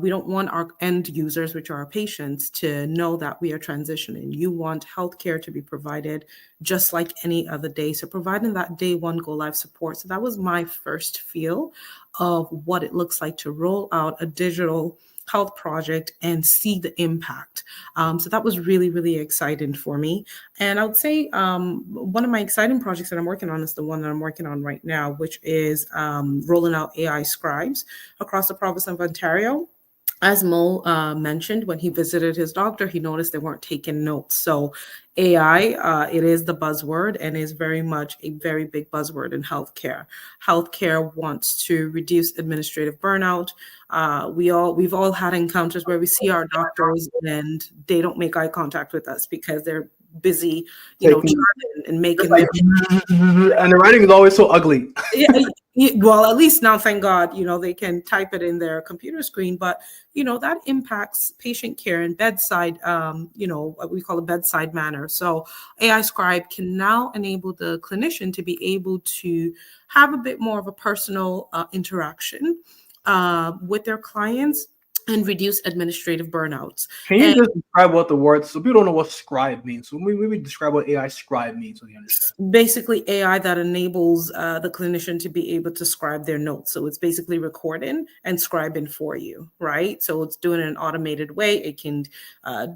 We don't want our end users, which are our patients, to know that we are transitioning. You want healthcare to be provided just like any other day. So providing that day one go live support. So that was my first feel of what it looks like to roll out a digital health project and see the impact. So that was really, really exciting for me. And I would say one of my exciting projects that I'm working on is the one that I'm working on right now, which is rolling out AI scribes across the province of Ontario. As Mo mentioned, when he visited his doctor, he noticed they weren't taking notes. So AI, it is the buzzword and is very much a very big buzzword in healthcare. Healthcare wants to reduce administrative burnout. We've all had encounters where we see our doctors and they don't make eye contact with us because they're busy, charting and making. And the writing is always so ugly. Well, at least now, thank God, they can type it in their computer screen, but, that impacts patient care and bedside, what we call a bedside manner. So AI Scribe can now enable the clinician to be able to have a bit more of a personal interaction with their clients and reduce administrative burnouts. Can you just describe what the word, so people don't know what scribe means. So maybe describe what AI scribe means so they understand. Basically AI that enables the clinician to be able to scribe their notes. So it's basically recording and scribing for you, right? So it's doing it in an automated way. It can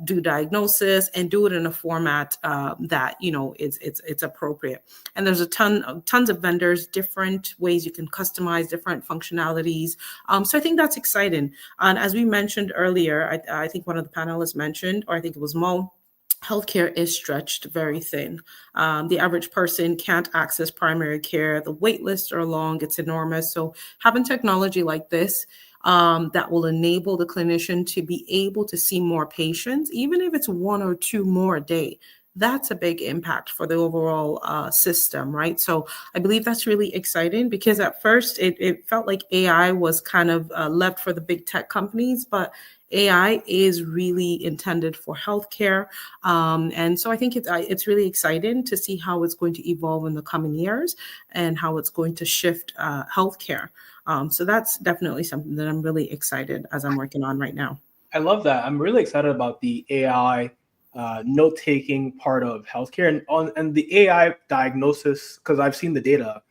do diagnosis and do it in a format that, it's appropriate. And there's tons of vendors, different ways you can customize different functionalities. So I think that's exciting. And as we mentioned earlier, I think one of the panelists mentioned, or I think it was Mo, healthcare is stretched very thin. The average person can't access primary care. The wait lists are long. It's enormous. So having technology like this that will enable the clinician to be able to see more patients, even if it's one or two more a day, that's a big impact for the overall system, right? So I believe that's really exciting because at first it felt like AI was kind of left for the big tech companies, but AI is really intended for healthcare. And so I think it's really exciting to see how it's going to evolve in the coming years and how it's going to shift healthcare. So that's definitely something that I'm really excited as I'm working on right now. I love that. I'm really excited about the AI note-taking part of healthcare and the AI diagnosis, because I've seen the data.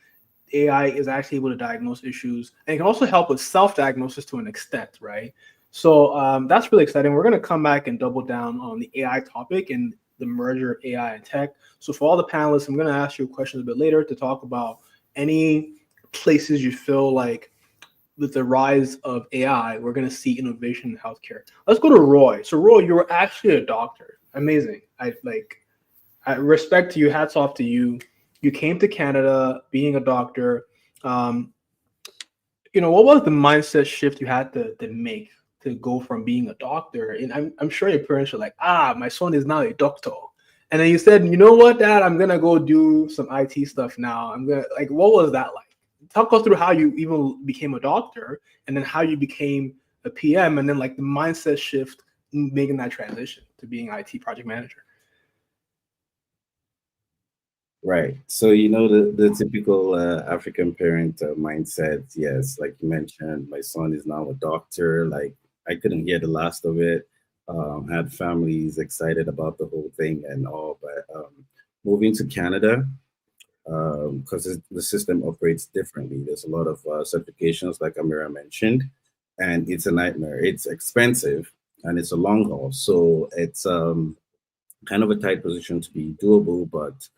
AI is actually able to diagnose issues and it can also help with self-diagnosis to an extent, right? So that's really exciting. We're going to come back and double down on the AI topic and the merger of AI and tech. So for all the panelists, I'm going to ask you questions a bit later to talk about any places you feel like with the rise of AI, we're going to see innovation in healthcare. Let's go to Roy. So Roy, you were actually a doctor. Amazing. I respect to you. Hats off to you. You came to Canada being a doctor. What was the mindset shift you had to make to go from being a doctor? And I'm sure your parents were like, my son is now a doctor. And then you said, you know what, Dad, I'm going to go do some IT stuff now. What was that like? Talk us through how you even became a doctor and then how you became a PM and then the mindset shift in making that transition to being IT project manager. Right. So, the typical African parent mindset. Yes, like you mentioned, my son is now a doctor. I couldn't hear the last of it. Had families excited about the whole thing and all. But moving to Canada, because the system operates differently. There's a lot of certifications, like Amira mentioned, and it's a nightmare. It's expensive and it's a long haul. So it's kind of a tight position to be doable, but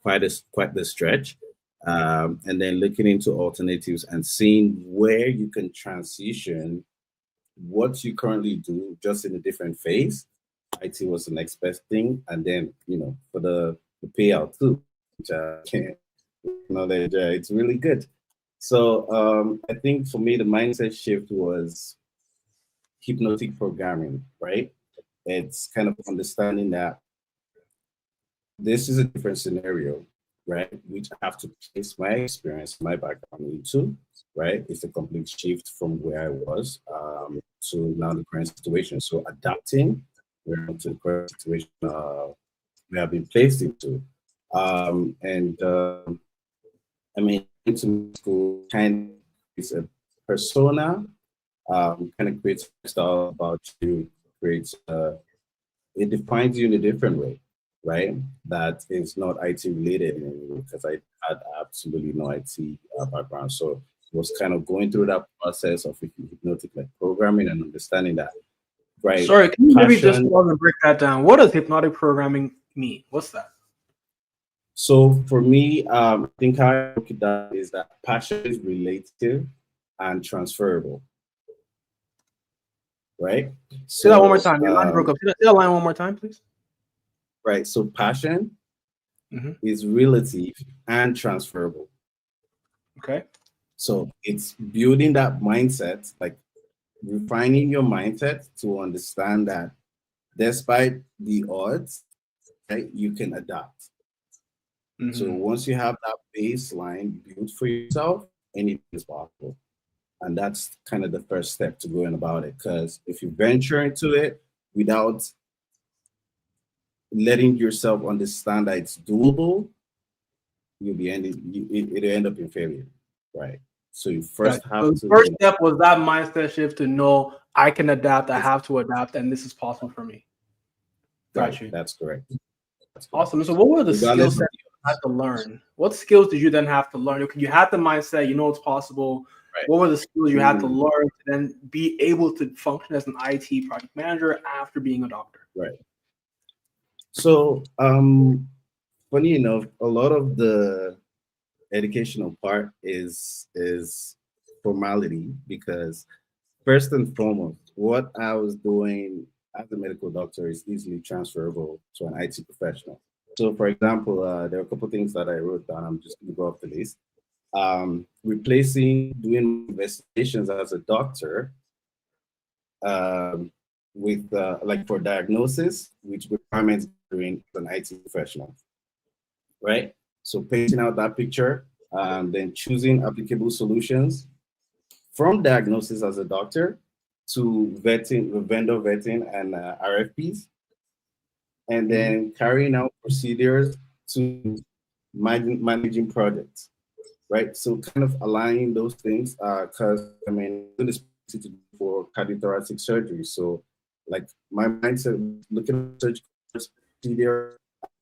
quite the stretch. And then looking into alternatives and seeing where you can transition what you currently do just in a different phase. IT was the next best thing. And then, for the payout too, which it's really good. So I think for me, the mindset shift was hypnotic programming, right? It's kind of understanding that this is a different scenario, right? Which I have to place my experience, my background into, right? It's a complete shift from where I was to now the current situation. So adapting to the current situation we have been placed into. Into school kind of is a persona kind of creates a style about you, creates it defines you in a different way, right? That is not IT related in any way, because I had absolutely no IT background. So it was kind of going through that process of hypnotic like programming and understanding that, right? Sorry, can you maybe just Passion. pause and break that down? What does hypnotic programming mean? What's that? So for me, I think how I look at that is that passion is relative and transferable, right? Say that one more So time. Your line broke up. Say that line one more time, please. right, so passion Mhm. is relative and transferable. Okay. So it's building that mindset, like refining your mindset to understand that despite the odds, right, you can adapt. So Mhm. once you have that baseline built for yourself, anything is possible. And that's kind of the first step to going about it. Because if you venture into it without letting yourself understand that it's doable, you'll be it'll end up in failure, right? So you first Gotcha. So have the to, first step was that mindset shift to know I can adapt, I have to adapt, and this is possible for me. right, Got you. that's correct. That's correct. Awesome. So what were the skill Regardless of sets you had to learn? What skills did you then have to learn? You had the mindset, you know it's possible. right. What were the skills you had to Mm, learn to then be able to function as an IT project manager after being a doctor? right. So funny enough, a lot of the educational part is formality, because first and foremost, what I was doing as a medical doctor is easily transferable to an IT professional. So, for example, there are a couple of things that I wrote down. I'm just going to go off the list. Replacing doing investigations as a doctor um, with like for diagnosis, which requirements doing as an IT professional, right? So painting out that picture, then choosing applicable solutions from diagnosis as a doctor to vetting, vendor vetting and RFPs, and then carrying out procedures to managing projects, right? So kind of aligning those things, because I mean, I'm for cardiothoracic surgery. So like my mindset, looking at surgical procedure,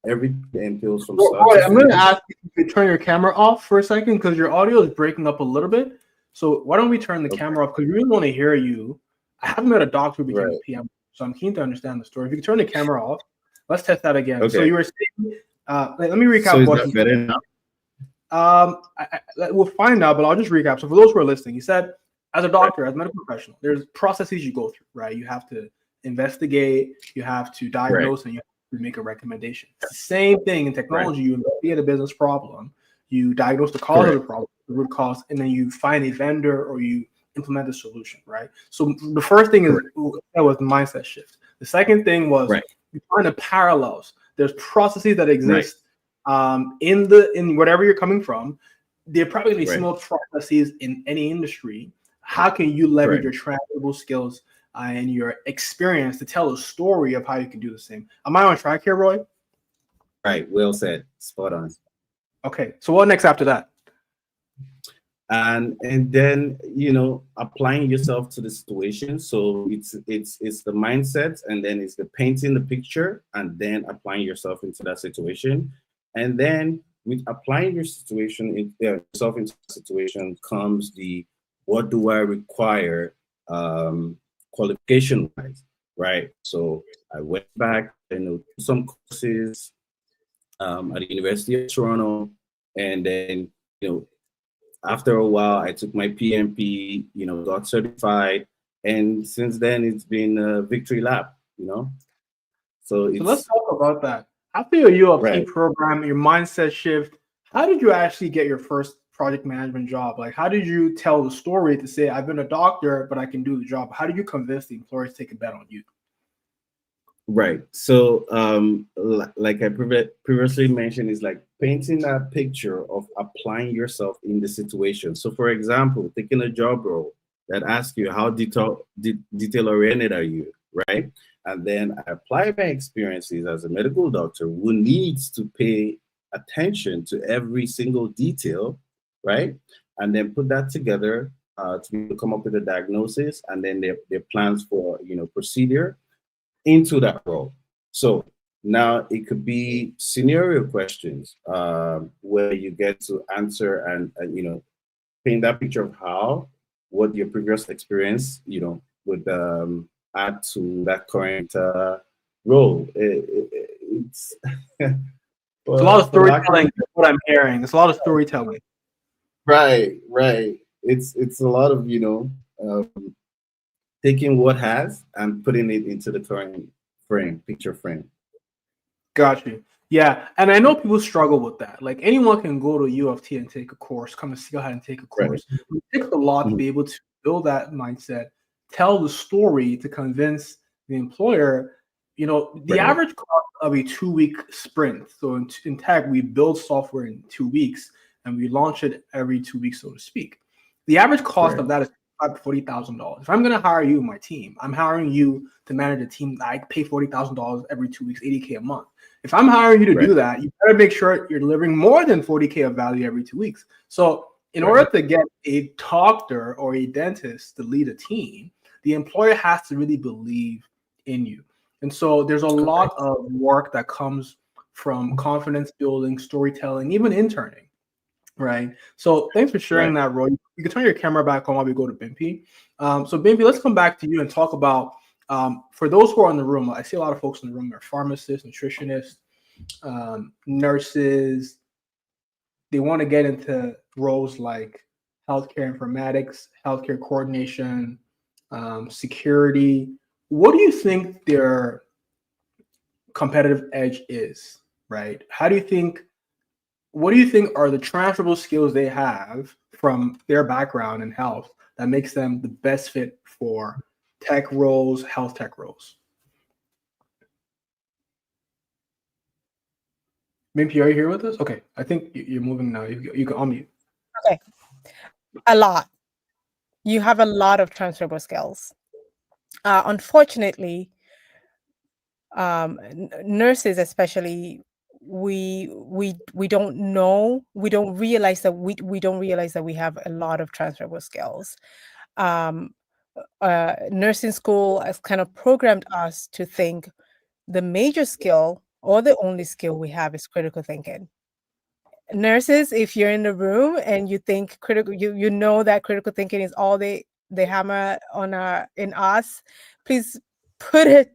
everything entails from start Roy, to I'm going to finish. ask you to turn your camera off for a second because your audio is breaking up a little bit. So why don't we turn the Okay. camera off? Because we really want to hear you. I haven't met a doctor who became Right. a PM, so I'm keen to understand the story. If you can turn the camera off, let's test that again. So Okay. you were saying, let me So recap is what that you better now? we'll find out, but I'll just recap. So for those who are listening, you said as a doctor, as a medical professional, there's processes you go through, right? You have to investigate, you have to diagnose, and you have to make a recommendation. It's the same thing in technology. You investigate a business problem, you diagnose the cause of the problem, the root cause, and then you find a vendor or you implement a solution, right? So the first thing is that was the mindset shift. The second thing was you find the parallels. There's processes that exist in whatever you're coming from. There probably going to be similar processes in any industry. How can you leverage your transferable skills and your experience to tell a story of how you can do the same? Am I on track here, Roy? Right. Well said. Spot on. Okay. So what next after that? And then applying yourself to the situation. So it's the mindset, and then it's the painting the picture, and then applying yourself into that situation. And then with applying yourself into the situation comes the what do I require qualification wise, right? So I went back and some courses at the University of Toronto, and then after a while, I took my PMP, got certified, and since then it's been a victory lap, So let's talk about that. After your ULP program, your mindset shift, how did you actually get your first project management job? Like, how did you tell the story to say, I've been a doctor, but I can do the job? How did you convince the employers to take a bet on you? Right. So, like I previously mentioned, is like painting that picture of applying yourself in the situation. So, for example, taking a job role that asks you how detail oriented are you, right? And then I apply my experiences as a medical doctor who needs to pay attention to every single detail, right? And then put that together to be able to come up with a diagnosis and then their plans for procedure into that role. So now it could be scenario questions where you get to answer and paint that picture of what your previous experience would add to that current role. It's It's a lot of storytelling. What I'm hearing, it's a lot of storytelling. Right. It's a lot of taking what has and putting it into the current picture frame. Got you. Yeah, and I know people struggle with that. Like anyone can go to U of T and take a course, come to Steelhead and take a course. It takes a lot to be able to build that mindset, tell the story to convince the employer. The average cost of a 2-week sprint. So in tech, we build software in 2 weeks and we launch it every 2 weeks, so to speak. The average cost of that is $40,000. If I'm going to hire you in my team, I'm hiring you to manage a team that I pay $40,000 every 2 weeks, $80K a month. If I'm hiring you to do that, you better make sure you're delivering more than $40K of value every 2 weeks. So in order to get a doctor or a dentist to lead a team, the employer has to really believe in you. And so there's a lot of work that comes from confidence building, storytelling, even interning, right? So thanks for sharing that, Roy. You can turn your camera back on while we go to Bimpy. So Bimpy, let's come back to you and talk about, for those who are in the room, I see a lot of folks in the room are pharmacists, nutritionists, nurses. They want to get into roles like healthcare informatics, healthcare coordination, security. What do you think their competitive edge is, right? What do you think are the transferable skills they have from their background in health that makes them the best fit for tech roles, health tech roles? Maybe are you here with us? Okay, I think you're moving now. You can unmute. Okay, a lot. You have a lot of transferable skills. Unfortunately, nurses especially, we don't know, we don't realize that we have a lot of transferable skills. Nursing school has kind of programmed us to think the major skill or the only skill we have is critical thinking. Nurses, if you're in the room and you think you know that critical thinking is all they hammer on in us, please put a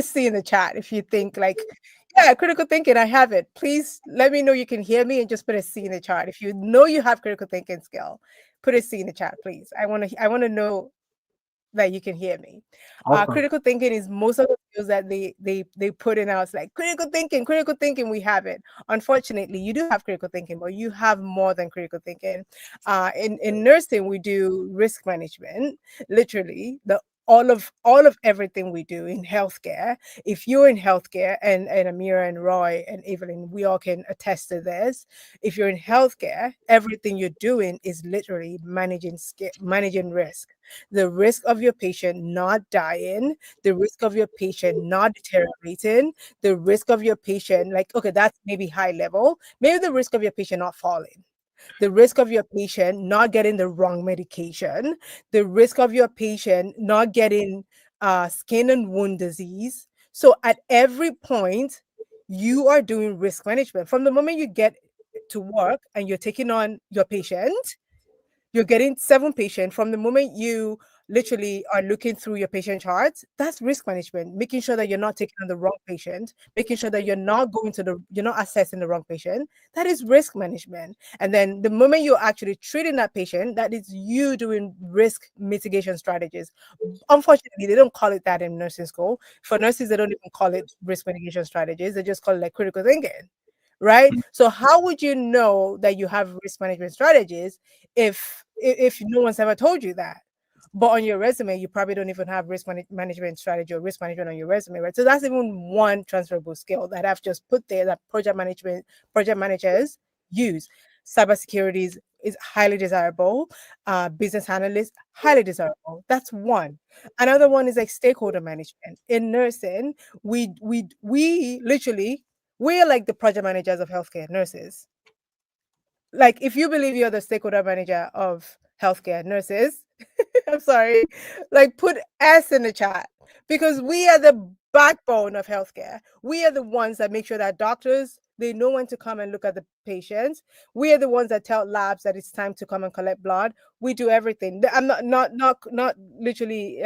C in the chat if you think like, yeah, critical thinking, I have it. Please let me know you can hear me and just put a C in the chat. If you know you have critical thinking skill, put a C in the chat, please. I want to know that you can hear me. Awesome. Critical thinking is most of the skills that they put in us, like critical thinking, we have it. Unfortunately, you do have critical thinking, but you have more than critical thinking. In nursing, we do risk management, literally all of everything we do in healthcare. If you're in healthcare, and Amira and Roy and Evelyn, we all can attest to this. If you're in healthcare, everything you're doing is literally managing risk. The risk of your patient not dying, the risk of your patient not deteriorating, the risk of your patient, like, okay, that's maybe high level, maybe the risk of your patient not falling, the risk of your patient not getting the wrong medication, the risk of your patient not getting skin and wound disease. So at every point, you are doing risk management. From the moment you get to work and you're taking on your patient, you're getting 7 patients. From the moment you literally are looking through your patient charts, that's risk management, making sure that you're not taking on the wrong patient, making sure that you're not assessing the wrong patient. That is risk management. And then the moment you're actually treating that patient, that is you doing risk mitigation strategies. Unfortunately, they don't call it that in nursing school. For nurses, they don't even call it risk mitigation strategies. They just call it like critical thinking. Right? So how would you know that you have risk management strategies if no one's ever told you that? But on your resume, you probably don't even have risk management strategy or risk management on your resume, right? So that's even one transferable skill that I've just put there that project managers use. Cybersecurity is highly desirable. Business analyst, highly desirable. That's one. Another one is like stakeholder management. In nursing, we literally, we're like the project managers of healthcare nurses. Like, if you believe you're the stakeholder manager of healthcare nurses, I'm sorry, like put S in the chat, because we are the backbone of healthcare. We are the ones that make sure that doctors, they know when to come and look at the patients. We are the ones that tell labs that it's time to come and collect blood. We do everything. I'm not literally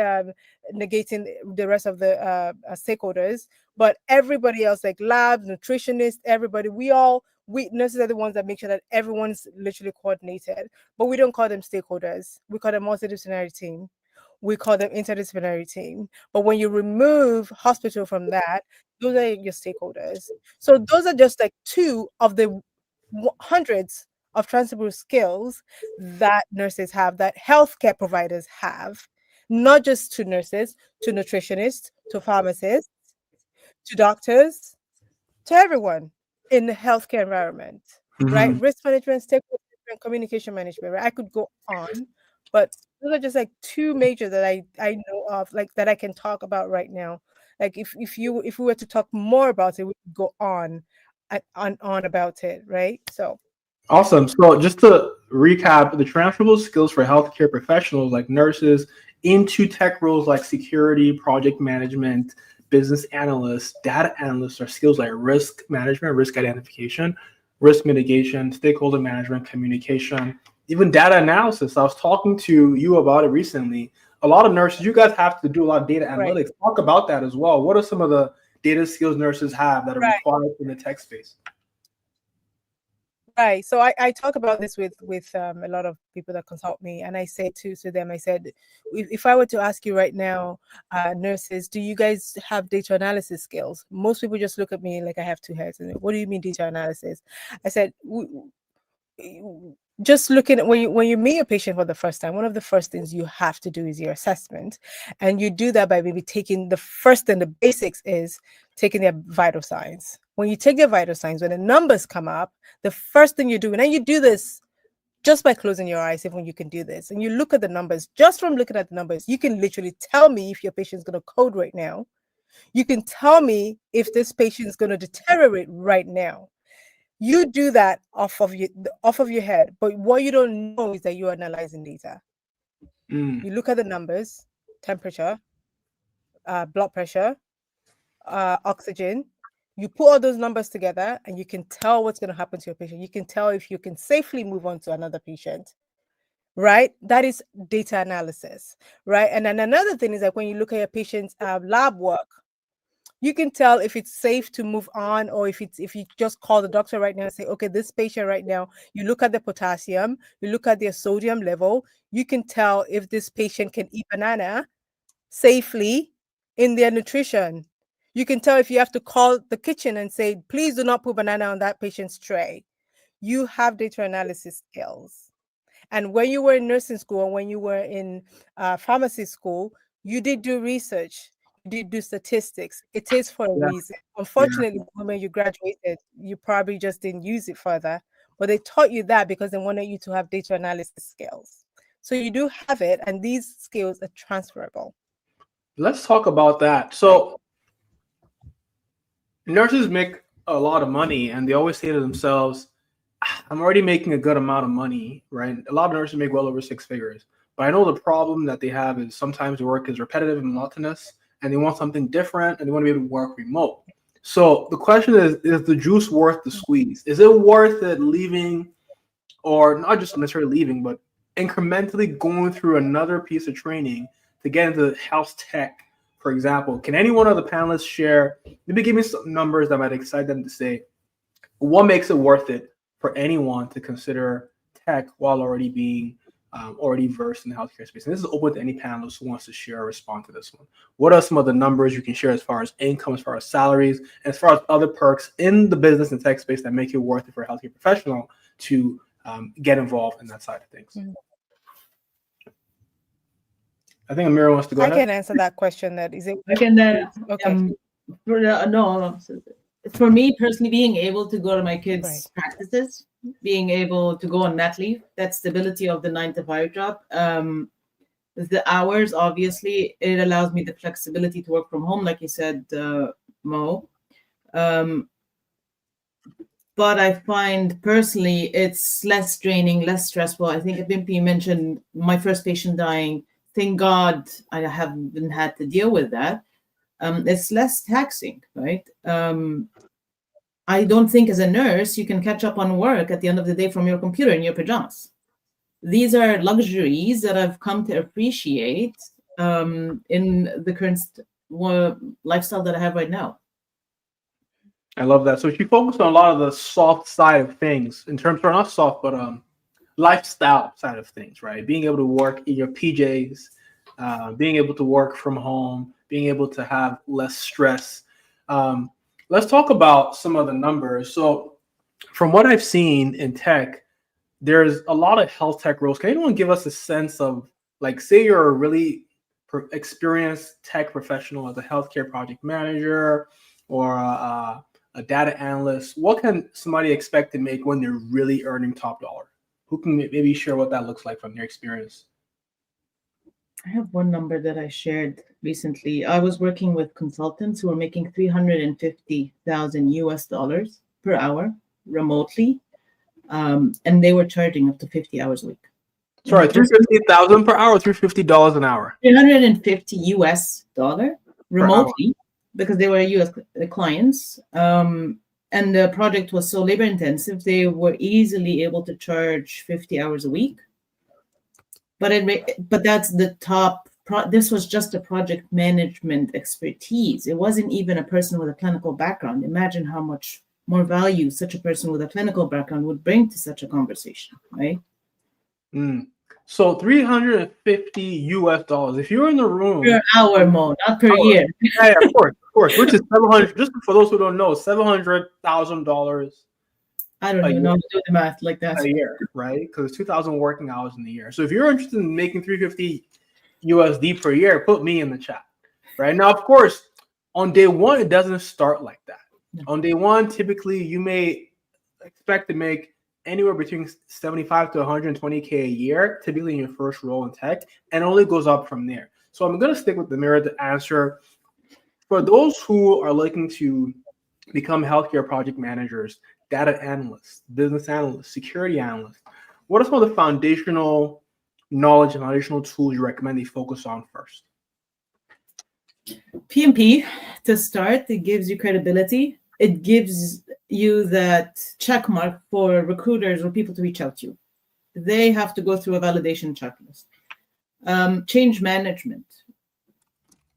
negating the rest of the stakeholders, but everybody else, like labs, nutritionists, everybody, we nurses are the ones that make sure that everyone's literally coordinated. But we don't call them stakeholders. We call them multidisciplinary team. We call them interdisciplinary team. But when you remove hospital from that, those are your stakeholders. So those are just like two of the hundreds of transferable skills that nurses have, that healthcare providers have, not just to nurses, to nutritionists, to pharmacists, to doctors, to everyone in the healthcare environment, right? Risk management, stakeholder management, communication management, right? I could go on, but those are just like two major that I know of, like that I can talk about right now. Like if we were to talk more about it, we could go on and on about it, right? So Awesome. So just to recap, the transferable skills for healthcare professionals like nurses into tech roles like security, project management, business analysts, data analysts are skills like risk management, risk identification, risk mitigation, stakeholder management, communication, even data analysis. I was talking to you about it recently. A lot of nurses, you guys have to do a lot of data analytics. Talk about that as well. What are some of the data skills nurses have that are required in the tech space? Right. So I talk about this with a lot of people that consult me, and I say to them, I said, if I were to ask you right now, nurses, do you guys have data analysis skills? Most people just look at me like I have two heads. And what do you mean data analysis? I said, just looking at when you meet a patient for the first time, one of the first things you have to do is your assessment, and you do that by maybe taking the first thing. The basics is taking their vital signs. When you take their vital signs, when the numbers come up, the first thing you do, and you do this just by closing your eyes, even when you can do this, and you look at the numbers. Just from looking at the numbers, you can literally tell me if your patient is going to code right now. You can tell me if this patient is going to deteriorate right now. You do that off of your head, but what you don't know is that you're analyzing data. You look at the numbers, temperature, blood pressure, oxygen. You put all those numbers together and you can tell what's going to happen to your patient. You can tell if you can safely move on to another patient, right? That is data analysis, right? And then another thing is that when you look at your patient's lab work, you can tell if it's safe to move on, or if you just call the doctor right now and say, okay, this patient right now, you look at the potassium, you look at their sodium level, you can tell if this patient can eat banana safely in their nutrition. You can tell if you have to call the kitchen and say, please do not put banana on that patient's tray. You have data analysis skills. And when you were in nursing school and when you were in pharmacy school, you did do research. You did do statistics. It is for a reason. Unfortunately, when you graduated, you probably just didn't use it further. But they taught you that because they wanted you to have data analysis skills. So you do have it, and these skills are transferable. Let's talk about that. So nurses make a lot of money, and they always say to themselves, I'm already making a good amount of money, right? A lot of nurses make well over 6 figures. But I know the problem that they have is sometimes the work is repetitive and monotonous, and they want something different, and they want to be able to work remote. So the question is the juice worth the squeeze? Is it worth it leaving, or not just necessarily leaving, but incrementally going through another piece of training to get into health tech, for example? Can any one of the panelists share, maybe give me some numbers that might excite them to say, what makes it worth it for anyone to consider tech while already being already versed in the healthcare space? And this is open to any panelist who wants to share or respond to this one. What are some of the numbers you can share as far as income, as far as salaries, and as far as other perks in the business and tech space that make it worth it for a healthcare professional to get involved in that side of things? I think Amira wants to go ahead. I can answer that question. That is it. I can okay. For me personally, being able to go to my kids' practices, being able to go on mat leave, that stability of the 9-to-5 job, the hours, obviously, it allows me the flexibility to work from home, like you said, Mo. but I find personally it's less draining, less stressful. I think Bimpy mentioned my first patient dying. Thank God I haven't had to deal with that. It's less taxing, right? I don't think as a nurse you can catch up on work at the end of the day from your computer in your pajamas. These are luxuries that I've come to appreciate in the current lifestyle that I have right now. I love that. So she focused on a lot of the soft side of things in terms, or not soft, but lifestyle side of things, right? Being able to work in your PJs, being able to work from home, being able to have less stress. Let's talk about some of the numbers. So from what I've seen in tech, there's a lot of health tech roles. Can anyone give us a sense of, like, say you're a really experienced tech professional as a healthcare project manager or a data analyst, what can somebody expect to make when they're really earning top dollar? Who can maybe share what that looks like from their experience? I have one number that I shared recently. I was working with consultants who were making $350,000 per hour remotely, and they were charging up to 50 hours a week. Sorry, $350,000 per hour, or $350 an hour? $350 remotely, because they were US clients. And the project was so labor intensive, they were easily able to charge 50 hours a week. But that's the top. This was just a project management expertise. It wasn't even a person with a clinical background. Imagine how much more value such a person with a clinical background would bring to such a conversation, right? So $350. If you're in the room per hour, Mo, not per year. Yeah, of course. Which is 700. Just for those who don't know, $700,000. I don't even know how to do the math like that. A year, right? Because it's 2,000 working hours in the year. So if you're interested in making $350 USD per year, put me in the chat. Right now, of course, on day one, it doesn't start like that. No. On day one, typically you may expect to make anywhere between 75 to 120K a year, typically in your first role in tech, and only goes up from there. So I'm going to stick with the mirror to answer. For those who are looking to become healthcare project managers, data analysts, business analysts, security analysts, what are some of the foundational knowledge and foundational tools you recommend they focus on first? PMP, to start, it gives you credibility. It gives you that check mark for recruiters or people to reach out to you. They have to go through a validation checklist. Change management.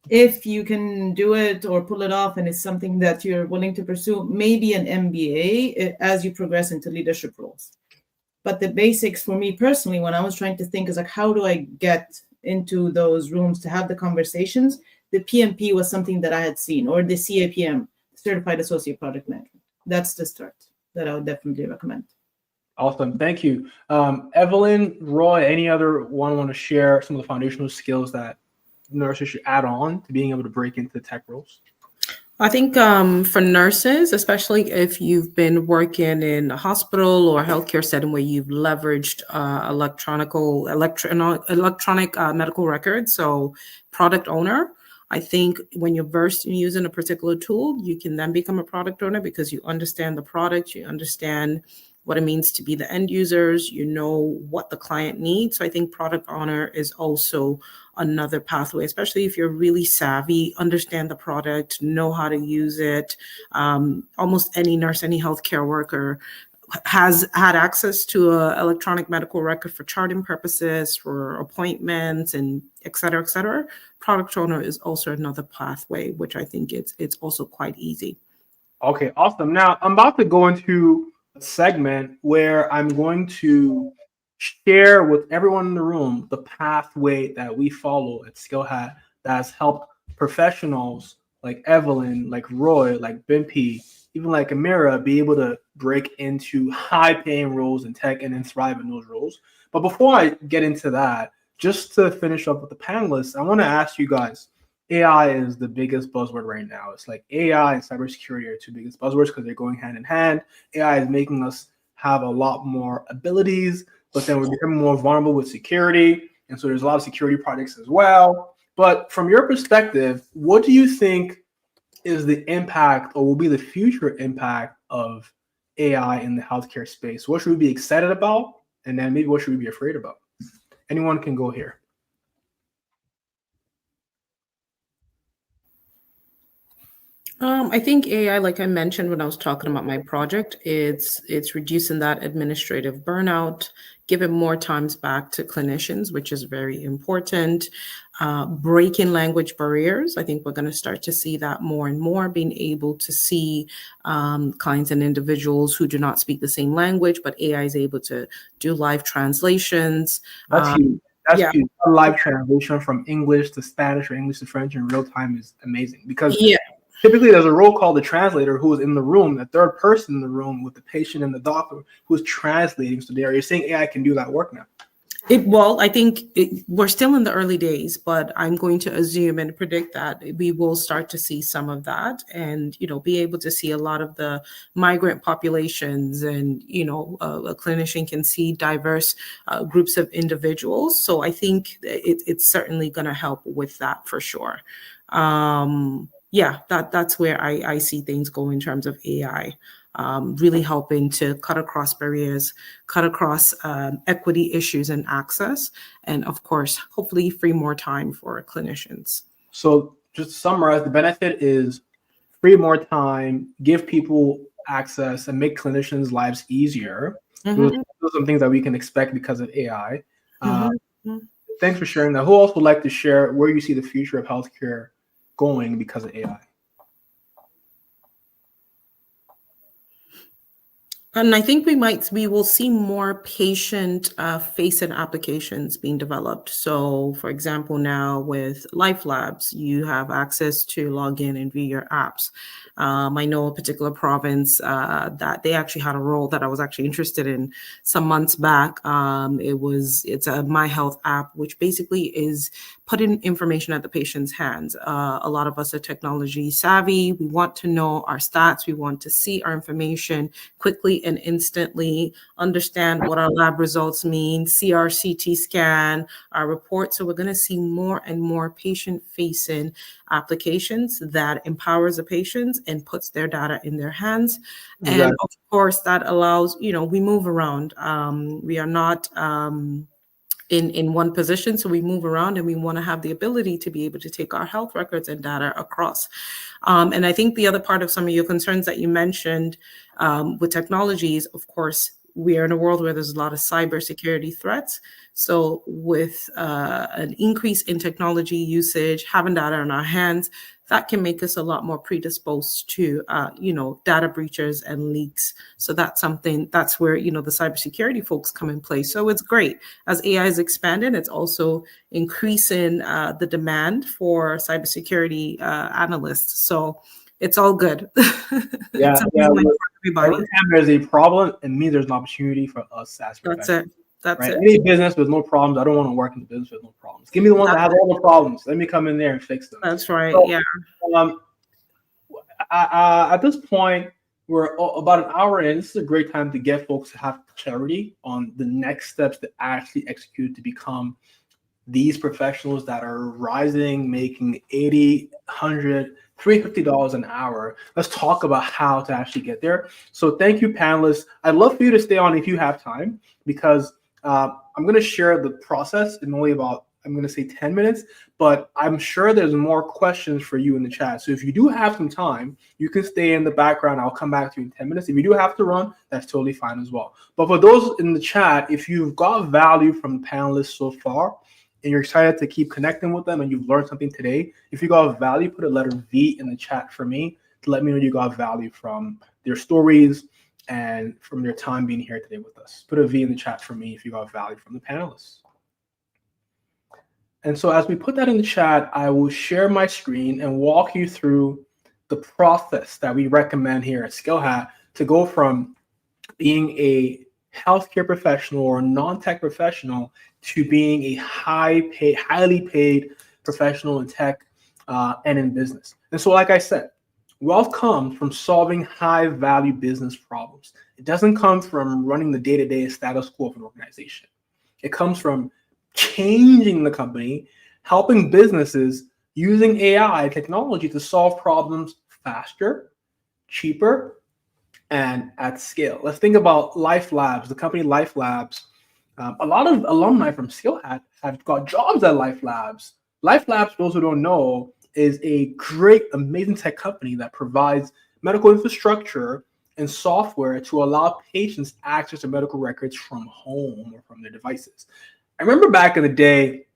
If you can do it or pull it off and it's something that you're willing to pursue, maybe an MBA as you progress into leadership roles. But the basics for me personally, when I was trying to think, is like, how do I get into those rooms to have the conversations? The PMP was something that I had seen, or the CAPM, Certified Associate Project Management. That's the start that I would definitely recommend. Awesome. Thank you. Evelyn, Roy, any other one want to share some of the foundational skills that nurses should add on to being able to break into tech roles? I think for nurses, especially if you've been working in a hospital or a healthcare setting where you've leveraged electronic medical records, so product owner, I think when you're versed in using a particular tool, you can then become a product owner because you understand the product, you understand what it means to be the end users, you know what the client needs. So I think product owner is also another pathway, especially if you're really savvy, understand the product, know how to use it. Almost any nurse, any healthcare worker has had access to an electronic medical record for charting purposes, for appointments, and et cetera, et cetera. Product owner is also another pathway, which I think it's also quite easy. Okay, awesome. Now I'm about to go into a segment where I'm going to share with everyone in the room the pathway that we follow at SkillHat that has helped professionals like Evelyn, like Roy, like Bimpy, even like Amira be able to break into high-paying roles in tech and then thrive in those roles. But before I get into that, just to finish up with the panelists, I want to ask you guys, AI is the biggest buzzword right now. It's like AI and cybersecurity are two biggest buzzwords because they're going hand in hand. AI is making us have a lot more abilities, but then we're becoming more vulnerable with security. And so there's a lot of security projects as well. But from your perspective, what do you think is the impact or will be the future impact of AI in the healthcare space? What should we be excited about? And then maybe what should we be afraid about? Anyone can go here. I think AI, like I mentioned when I was talking about my project, it's reducing that administrative burnout, giving more times back to clinicians, which is very important. Breaking language barriers. I think we're going to start to see that more and more, being able to see clients and individuals who do not speak the same language, but AI is able to do live translations. That's huge. That's yeah. huge. A live translation from English to Spanish or English to French in real time is amazing, because Yeah. typically there's a role called the translator, who is in the room, the third person in the room with the patient and the doctor, who's translating. So you're saying AI can do that work now? Well, I think we're still in the early days, but I'm going to assume and predict that we will start to see some of that, and be able to see a lot of the migrant populations, and a clinician can see diverse groups of individuals. So I think it's certainly going to help with that for sure. That's where I see things go in terms of AI. Really helping to cut across barriers, cut across equity issues and access, and of course, hopefully free more time for clinicians. So just to summarize, the benefit is free more time, give people access, and make clinicians' lives easier. Those are some things that we can expect because of AI. Thanks for sharing that. Who else would like to share where you see the future of healthcare going because of AI? And I think we will see more patient-facing applications being developed. So, for example, now with Life Labs, you have access to log in and view your apps. I know a particular province that they actually had a role that I was actually interested in some months back. It's a My Health app, which basically is putting information at the patient's hands. A lot of us are technology savvy. We want to know our stats. We want to see our information quickly and instantly, understand what our lab results mean, see our CT scan, our report. So we're going to see more and more patient-facing applications that empowers the patients and puts their data in their hands. Exactly. And of course, that allows, we move around. We are not in one position, so we move around, and we want to have the ability to be able to take our health records and data across. And I think the other part of some of your concerns that you mentioned with technologies, of course, we are in a world where there's a lot of cybersecurity threats. So with an increase in technology usage, having data in our hands, that can make us a lot more predisposed to, data breaches and leaks. So that's where, the cybersecurity folks come in place. So it's great. As AI is expanding, it's also increasing the demand for cybersecurity analysts. So it's all good. Yeah. Every time there's a problem, it means there's an opportunity for us as professionals. That's it. Any business with no problems, I don't want to work in the business with no problems. Give me the ones that have all the problems. Let me come in there and fix them. That's right. So, yeah. At this point, we're about an hour in. This is a great time to get folks to have clarity on the next steps to actually execute to become these professionals that are rising, making $80, $100, $350 an hour. Let's talk about how to actually get there. So thank you, panelists. I'd love for you to stay on if you have time, because I'm going to share the process in only about, I'm going to say 10 minutes, but I'm sure there's more questions for you in the chat. So if you do have some time, you can stay in the background. I'll come back to you in 10 minutes. If you do have to run, that's totally fine as well. But for those in the chat, if you've got value from the panelists so far, and you're excited to keep connecting with them and you've learned something today, if you got value, put a letter V in the chat for me to let me know you got value from their stories and from their time being here today with us. Put a V in the chat for me if you got value from the panelists. And so as we put that in the chat, I will share my screen and walk you through the process that we recommend here at SkillHat to go from being a healthcare professional or non-tech professional to being a highly paid professional in tech and in business. And so, like I said, wealth comes from solving high-value business problems. It doesn't come from running the day-to-day status quo of an organization. It comes from changing the company, helping businesses using AI technology to solve problems faster, cheaper, and at scale. Let's think about Life Labs, the company Life Labs. A lot of alumni from Skill have got jobs at Life Labs. Life Labs, for those who don't know, is a great, amazing tech company that provides medical infrastructure and software to allow patients access to medical records from home or from their devices. I remember back in the day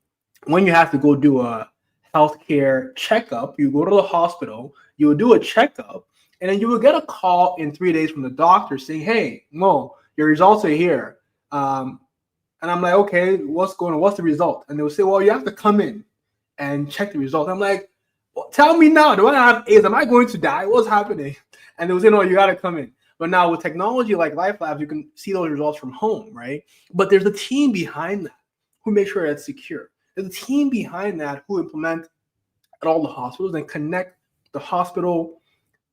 when you have to go do a healthcare checkup, you go to the hospital, you would do a checkup, and then you would get a call in 3 days from the doctor saying, "Hey, Mo, your results are here." And I'm like, "Okay, what's going on? What's the result?" And they would say, "Well, you have to come in and check the result." I'm like, well, "Tell me now, do I have AIDS? Am I going to die? What's happening?" And they would say, "No, you got to come in." But now with technology like Life Labs, you can see those results from home, right? But there's a team behind that who make sure that's secure. There's a team behind that who implement at all the hospitals and connect the hospital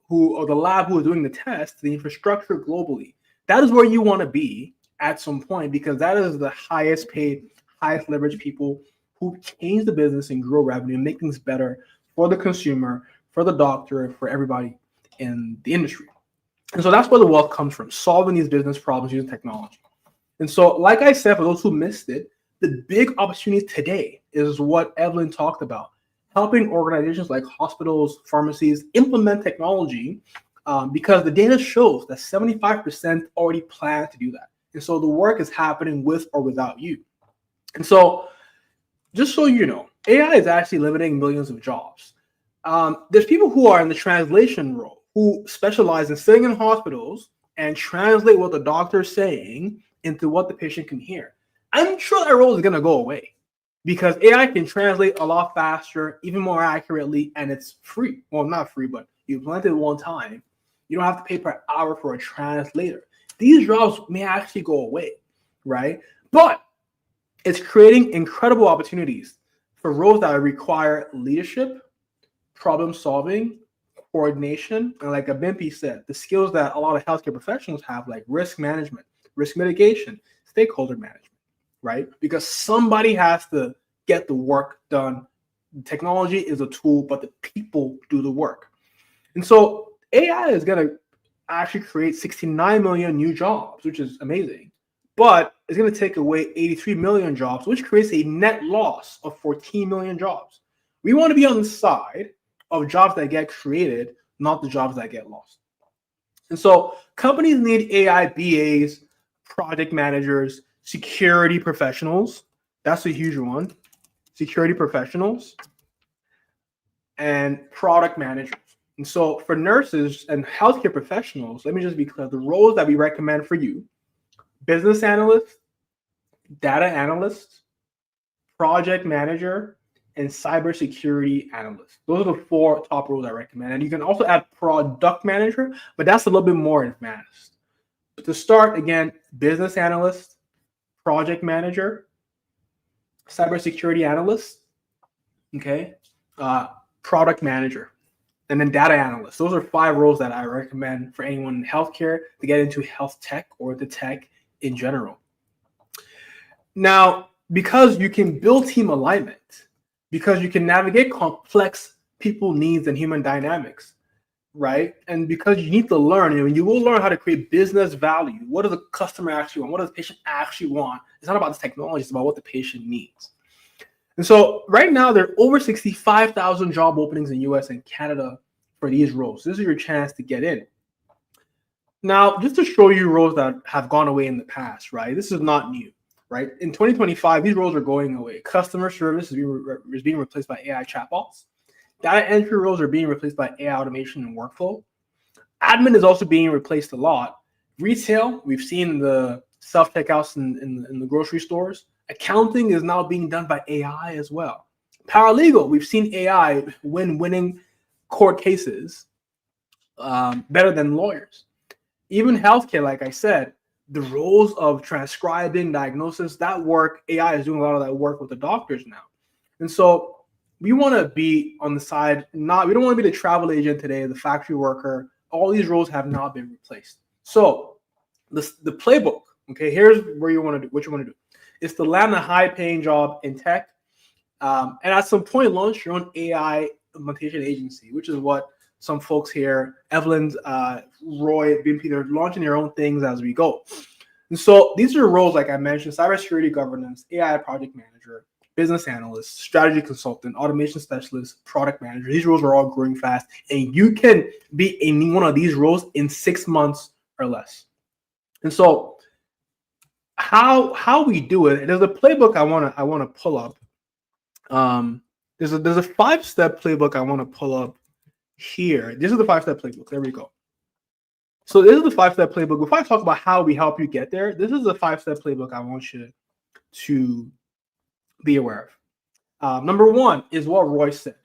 or the lab who is doing the test to the infrastructure globally. That is where you want to be at some point, because that is the highest paid, highest leverage people who change the business and grow revenue and make things better for the consumer, for the doctor, for everybody in the industry. And so that's where the wealth comes from, solving these business problems using technology. And so, like I said, for those who missed it, the big opportunity today is what Evelyn talked about, helping organizations like hospitals, pharmacies implement technology, because the data shows that 75% already plan to do that. And so the work is happening with or without you. And so just so you know, AI is actually limiting millions of jobs. There's people who are in the translation role who specialize in sitting in hospitals and translate what the doctor's saying into what the patient can hear. I'm sure that role is going to go away because AI can translate a lot faster, even more accurately, and it's free. Well, not free, but you implement it one time. You don't have to pay per hour for a translator. These jobs may actually go away, right? But it's creating incredible opportunities for roles that require leadership, problem solving, coordination, and like Abimpi said, the skills that a lot of healthcare professionals have, like risk management, risk mitigation, stakeholder management, right? Because somebody has to get the work done. Technology is a tool, but the people do the work. And so AI is going to actually create 69 million new jobs, which is amazing, but it's going to take away 83 million jobs, which creates a net loss of 14 million jobs. We want to be on the side of jobs that get created, not the jobs that get lost. And so companies need AI BAs, project managers, security professionals. That's a huge one. Security professionals and product managers. And so for nurses and healthcare professionals, let me just be clear, the roles that we recommend for you: business analyst, data analyst, project manager, and cybersecurity analyst. Those are the 4 top roles I recommend. And you can also add product manager, but that's a little bit more advanced. But to start, again, business analyst, project manager, cybersecurity analyst, okay, product manager, and then data analyst. Those are 5 roles that I recommend for anyone in healthcare to get into health tech or the tech in general. Now, because you can build team alignment, because you can navigate complex people needs and human dynamics, right? And because you need to learn, and you will learn how to create business value. What does the customer actually want? What does the patient actually want? It's not about the technology, it's about what the patient needs. And so right now, there are over 65,000 job openings in the US and Canada for these roles. This is your chance to get in. Now, just to show you roles that have gone away in the past, right? This is not new, right? In 2025, these roles are going away. Customer service is being replaced by AI chatbots. Data entry roles are being replaced by AI automation and workflow. Admin is also being replaced a lot. Retail, we've seen the self-checkouts in the grocery stores. Accounting is now being done by AI as well. Paralegal, we've seen AI winning court cases better than lawyers. Even healthcare, like I said, the roles of transcribing, diagnosis, that work, AI is doing a lot of that work with the doctors now. And so we want to be on the side, we don't want to be the travel agent today, the factory worker. All these roles have not been replaced. So the playbook, okay, here's where you want to do, what you want to do. Is to land a high-paying job in tech, and at some point launch your own AI implementation agency, which is what some folks here, Evelyn's, Roy, BMP, they're launching their own things as we go. And so these are roles, like I mentioned: cybersecurity governance, AI project manager, business analyst, strategy consultant, automation specialist, product manager. These roles are all growing fast, and you can be in one of these roles in 6 months or less. And so how we do it, there's a playbook I want to pull up. There's a 5-step playbook I want to pull up here. This is the 5-step playbook. There we go. So this is the 5-step playbook. Before I talk about how we help you get there, this is the 5-step playbook I want you to be aware of. Number 1 is what Roy said.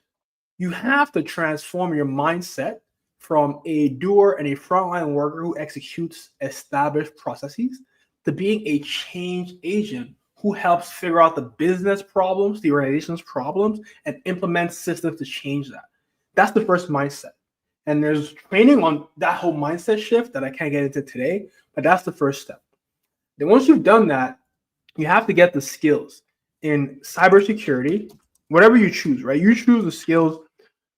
You have to transform your mindset from a doer and a frontline worker who executes established processes to being a change agent who helps figure out the business problems, the organization's problems, and implement systems to change that. That's the first mindset. And there's training on that whole mindset shift that I can't get into today, but that's the first step. Then once you've done that, you have to get the skills in cybersecurity, whatever you choose, right? You choose the skills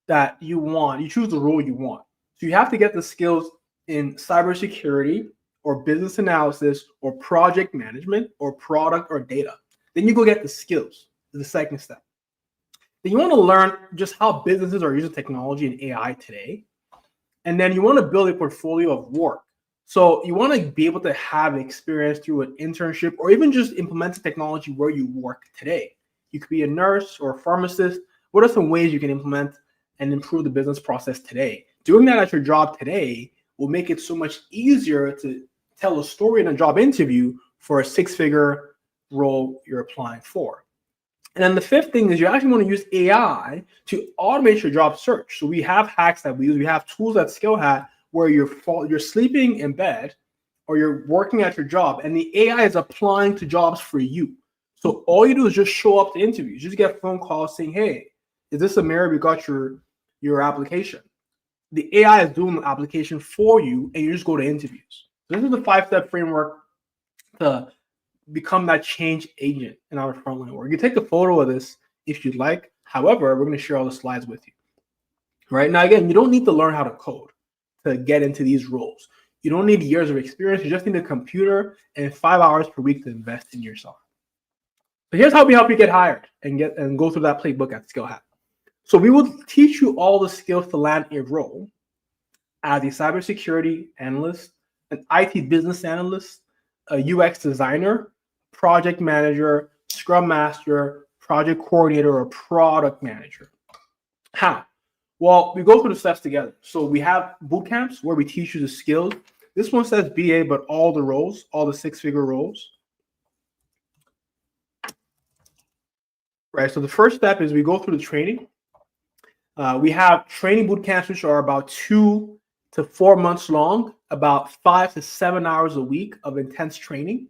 that you want. You choose the role you want. So you have to get the skills in cybersecurity or business analysis or project management or product or data. Then you go get the skills, the second step. Then you want to learn just how businesses are using technology and AI today. And then you want to build a portfolio of work. So you want to be able to have experience through an internship or even just implement technology where you work today. You could be a nurse or a pharmacist. What are some ways you can implement and improve the business process today? Doing that at your job today will make it so much easier to tell a story in a job interview for a 6-figure role you're applying for. And then the 5th thing is you actually want to use AI to automate your job search. So we have hacks that we use. We have tools at SkillHat where you're sleeping in bed or you're working at your job and the AI is applying to jobs for you. So all you do is just show up to interviews. You just get phone calls saying, hey, is this Amir? We got your application. The AI is doing the application for you and you just go to interviews. So this is the 5-step framework to become that change agent in our frontline work. You take a photo of this if you'd like. However, we're going to share all the slides with you. Right now, again, you don't need to learn how to code to get into these roles. You don't need years of experience. You just need a computer and 5 hours per week to invest in yourself. So here's how we help you get hired and go through that playbook at SkillHat. So we will teach you all the skills to land a role as a cybersecurity analyst, an IT business analyst, a UX designer, project manager, scrum master, project coordinator, or product manager. How? Well, we go through the steps together. So we have boot camps where we teach you the skills. This one says BA, but all the roles, all the 6-figure roles. Right, so the first step is we go through the training. We have training boot camps, which are about 2 to 4 months long, about 5 to 7 hours a week of intense training.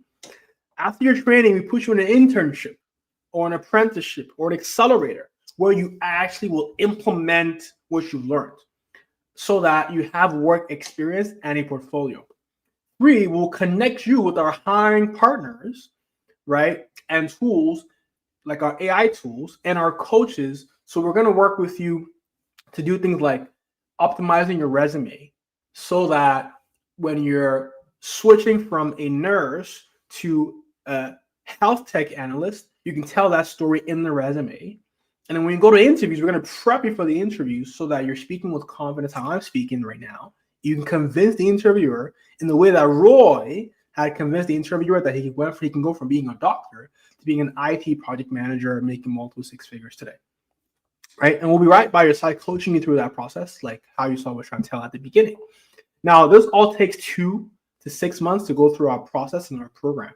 After your training, we put you in an internship or an apprenticeship or an accelerator where you actually will implement what you've learned so that you have work experience and a portfolio. 3, we'll connect you with our hiring partners, right, and tools like our AI tools and our coaches. So we're going to work with you to do things like optimizing your resume so that when you're switching from a nurse to a health tech analyst, you can tell that story in the resume. And then when you go to interviews, we're going to prep you for the interviews so that you're speaking with confidence, how I'm speaking right now. You can convince the interviewer in the way that Roy had convinced the interviewer that he can go from being a doctor to being an IT project manager and making multiple 6 figures today. Right? And we'll be right by your side coaching you through that process, like how you saw with Chantel at the beginning. Now, this all takes 2 to 6 months to go through our process and our program.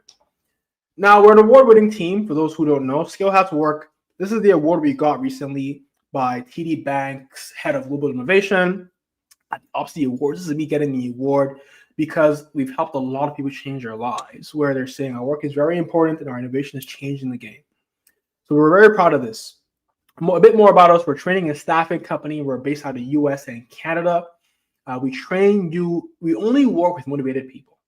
Now, we're an award-winning team. For those who don't know, SkillHat's work. This is the award we got recently by TD Bank's head of global innovation. Obviously, awards. This is me getting the award because we've helped a lot of people change their lives, where they're saying our work is very important and our innovation is changing the game. So we're very proud of this. A bit more about us. We're training and staffing company. We're based out of the US and Canada. We train you. We only work with motivated people,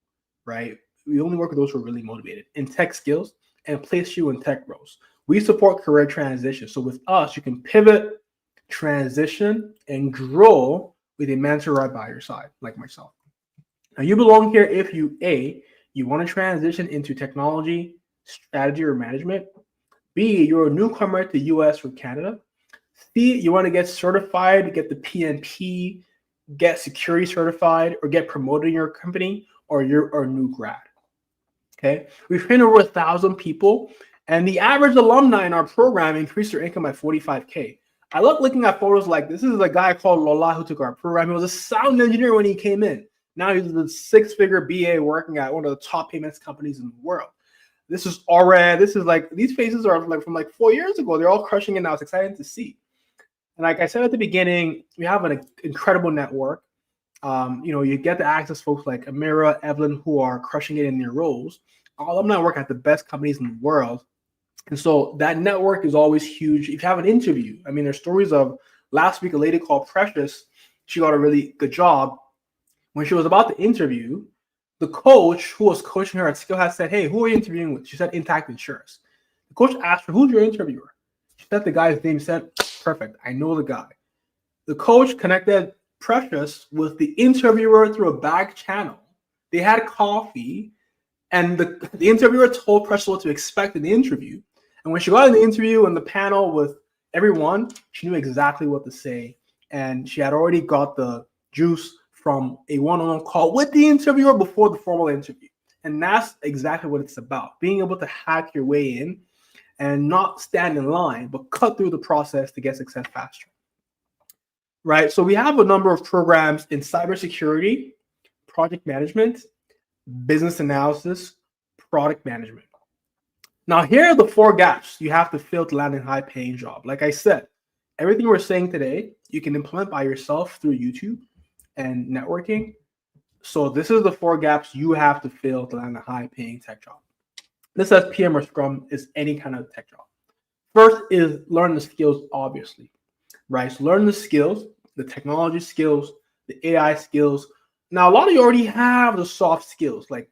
right? We only work with those who are really motivated in tech skills and place you in tech roles. We support career transition. So with us, you can pivot, transition, and grow with a mentor right by your side, like myself. Now, you belong here if you, A, you want to transition into technology, strategy, or management. B, you're a newcomer to US or Canada. C, you want to get certified, get the PMP, get security certified, or get promoted in your company, or you're a new grad. Okay, we've trained over 1,000 people, and the average alumni in our program increased their income by 45K. I love looking at photos like this. This is a guy called Lola who took our program. He was a sound engineer when he came in. Now he's a six-figure BA working at one of the top payments companies in the world. This is already, this is like, these faces are like from like 4 years ago. They're all crushing it now. It's exciting to see. And like I said at the beginning, we have an incredible network. You get to access folks like Amira, Evelyn, who are crushing it in their roles. All alumni work at the best companies in the world. And so that network is always huge. If you have an interview, I mean, there's stories of last week, a lady called Precious, she got a really good job. When she was about to interview, the coach who was coaching her at Skill had said, "Hey, who are you interviewing with?" She said, "Intact Insurance." The coach asked her, "Who's your interviewer?" She said the guy's name, said, "Perfect, I know the guy." The coach connected Precious with the interviewer through a back channel. They had coffee, and the interviewer told Precious what to expect in the interview. And when she got in the interview and the panel with everyone, she knew exactly what to say. And she had already got the juice from a one-on-one call with the interviewer before the formal interview. And that's exactly what it's about, being able to hack your way in and not stand in line, but cut through the process to get success faster. Right? So we have a number of programs in cybersecurity, project management, business analysis, product management. Now, here are the 4 gaps you have to fill to land a high-paying job. Like I said, everything we're saying today, you can implement by yourself through YouTube and networking. So this is the 4 gaps you have to fill to land a high-paying tech job. This says PM or Scrum is any kind of tech job. First is learn the skills, obviously, right? So learn the skills, the technology skills, the AI skills. Now, a lot of you already have the soft skills. Like,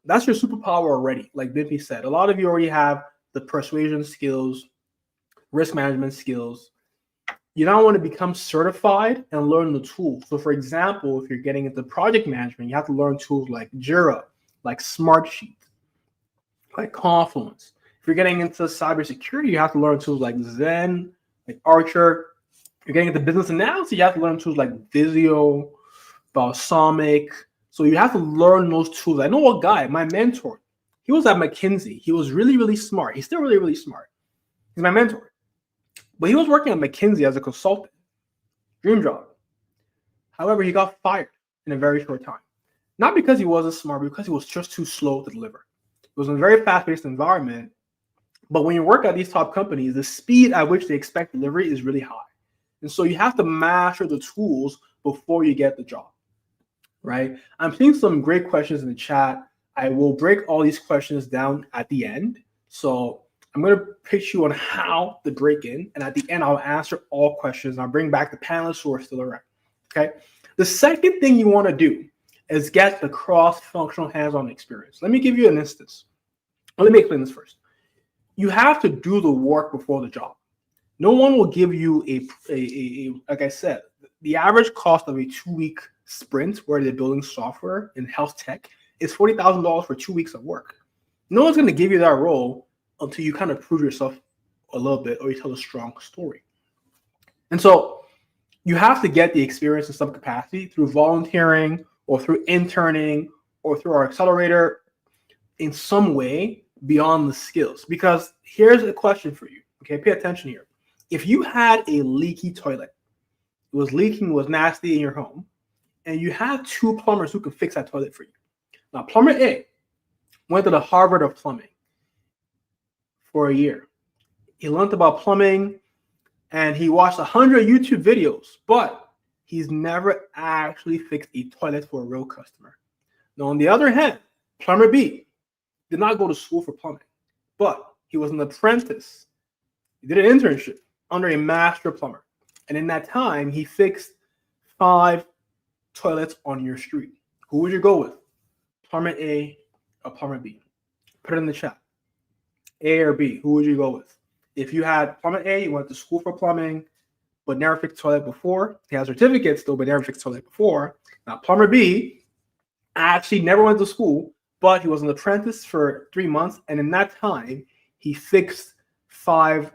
that's your superpower already. Like Bimpy said, a lot of you already have the persuasion skills, risk management skills. You now want to become certified and learn the tools. So for example, if you're getting into project management, you have to learn tools like Jira, like Smartsheet, like Confluence. If you're getting into cybersecurity, you have to learn tools like Zen, like Archer. If you're getting into business analysis, you have to learn tools like Visio, Balsamic. So you have to learn those tools. I know a guy, my mentor, he was at McKinsey. He was really, really smart. He's still really, really smart. He's my mentor. But he was working at McKinsey as a consultant. Dream job. However, he got fired in a very short time. Not because he wasn't smart, but because he was just too slow to deliver. It was a very fast-paced environment. But when you work at these top companies, the speed at which they expect delivery is really high. And so you have to master the tools before you get the job, right? I'm seeing some great questions in the chat. I will break all these questions down at the end. So I'm going to pitch you on how to break in. And at the end, I'll answer all questions. I'll bring back the panelists who are still around, okay? The second thing you want to do is get the cross-functional hands-on experience. Let me give you an instance. Let me explain this first. You have to do the work before the job. No one will give you a like I said, the average cost of a 2-week sprint where they're building software in health tech is $40,000 for 2 weeks of work. No one's going to give you that role until you kind of prove yourself a little bit or you tell a strong story. And so you have to get the experience in some capacity through volunteering or through interning or through our accelerator in some way beyond the skills. Because here's a question for you, okay? Pay attention here. If you had a leaky toilet, it was leaking, was nasty in your home, and you had 2 plumbers who could fix that toilet for you. Now, plumber A went to the Harvard of plumbing for a year. He learned about plumbing, and he watched 100 YouTube videos, but he's never actually fixed a toilet for a real customer. Now, on the other hand, plumber B did not go to school for plumbing, but he was an apprentice. He did an internship under a master plumber. And in that time, he fixed 5 toilets on your street. Who would you go with? Plumber A or plumber B? Put it in the chat. A or B, who would you go with? If you had plumber A, you went to school for plumbing, but never fixed a toilet before. He has certificates still, but never fixed a toilet before. Now, plumber B actually never went to school, but he was an apprentice for 3 months. And in that time, he fixed 5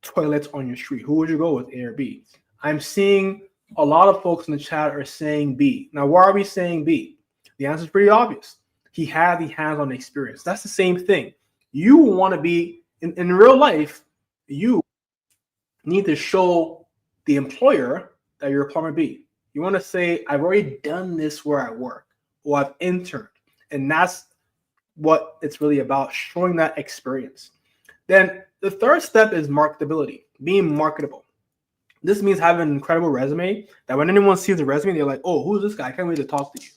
toilets on your street. Who would you go with, A or B? I'm seeing a lot of folks in the chat are saying B. Now, why are we saying B? The answer is pretty obvious. He had the hands-on experience. That's the same thing. You want to be, in real life, you need to show the employer that you're a plumber B. You want to say, I've already done this where I work, or I've interned. And that's what it's really about, showing that experience. Then the third step is marketability, being marketable. This means having an incredible resume that when anyone sees the resume, they're like, oh, who's this guy? I can't wait to talk to you.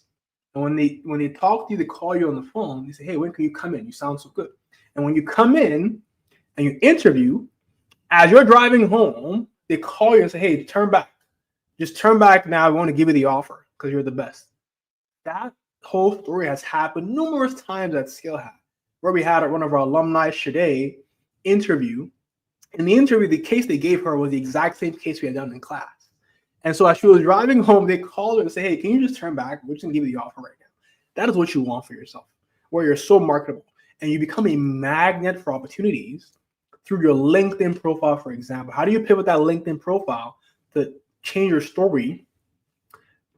And when they talk to you, they call you on the phone. They say, hey, when can you come in? You sound so good. And when you come in and you interview, as you're driving home, they call you and say, hey, turn back. Just turn back now. I want to give you the offer because you're the best. That whole story has happened numerous times at SkillHat, where we had one of our alumni, Shade, interview. In the interview, the case they gave her was the exact same case we had done in class. And so as she was driving home, they called her and say, hey, can you just turn back? We're just going to give you the offer right now. That is what you want for yourself, where you're so marketable and you become a magnet for opportunities through your LinkedIn profile, for example. How do you pivot that LinkedIn profile to change your story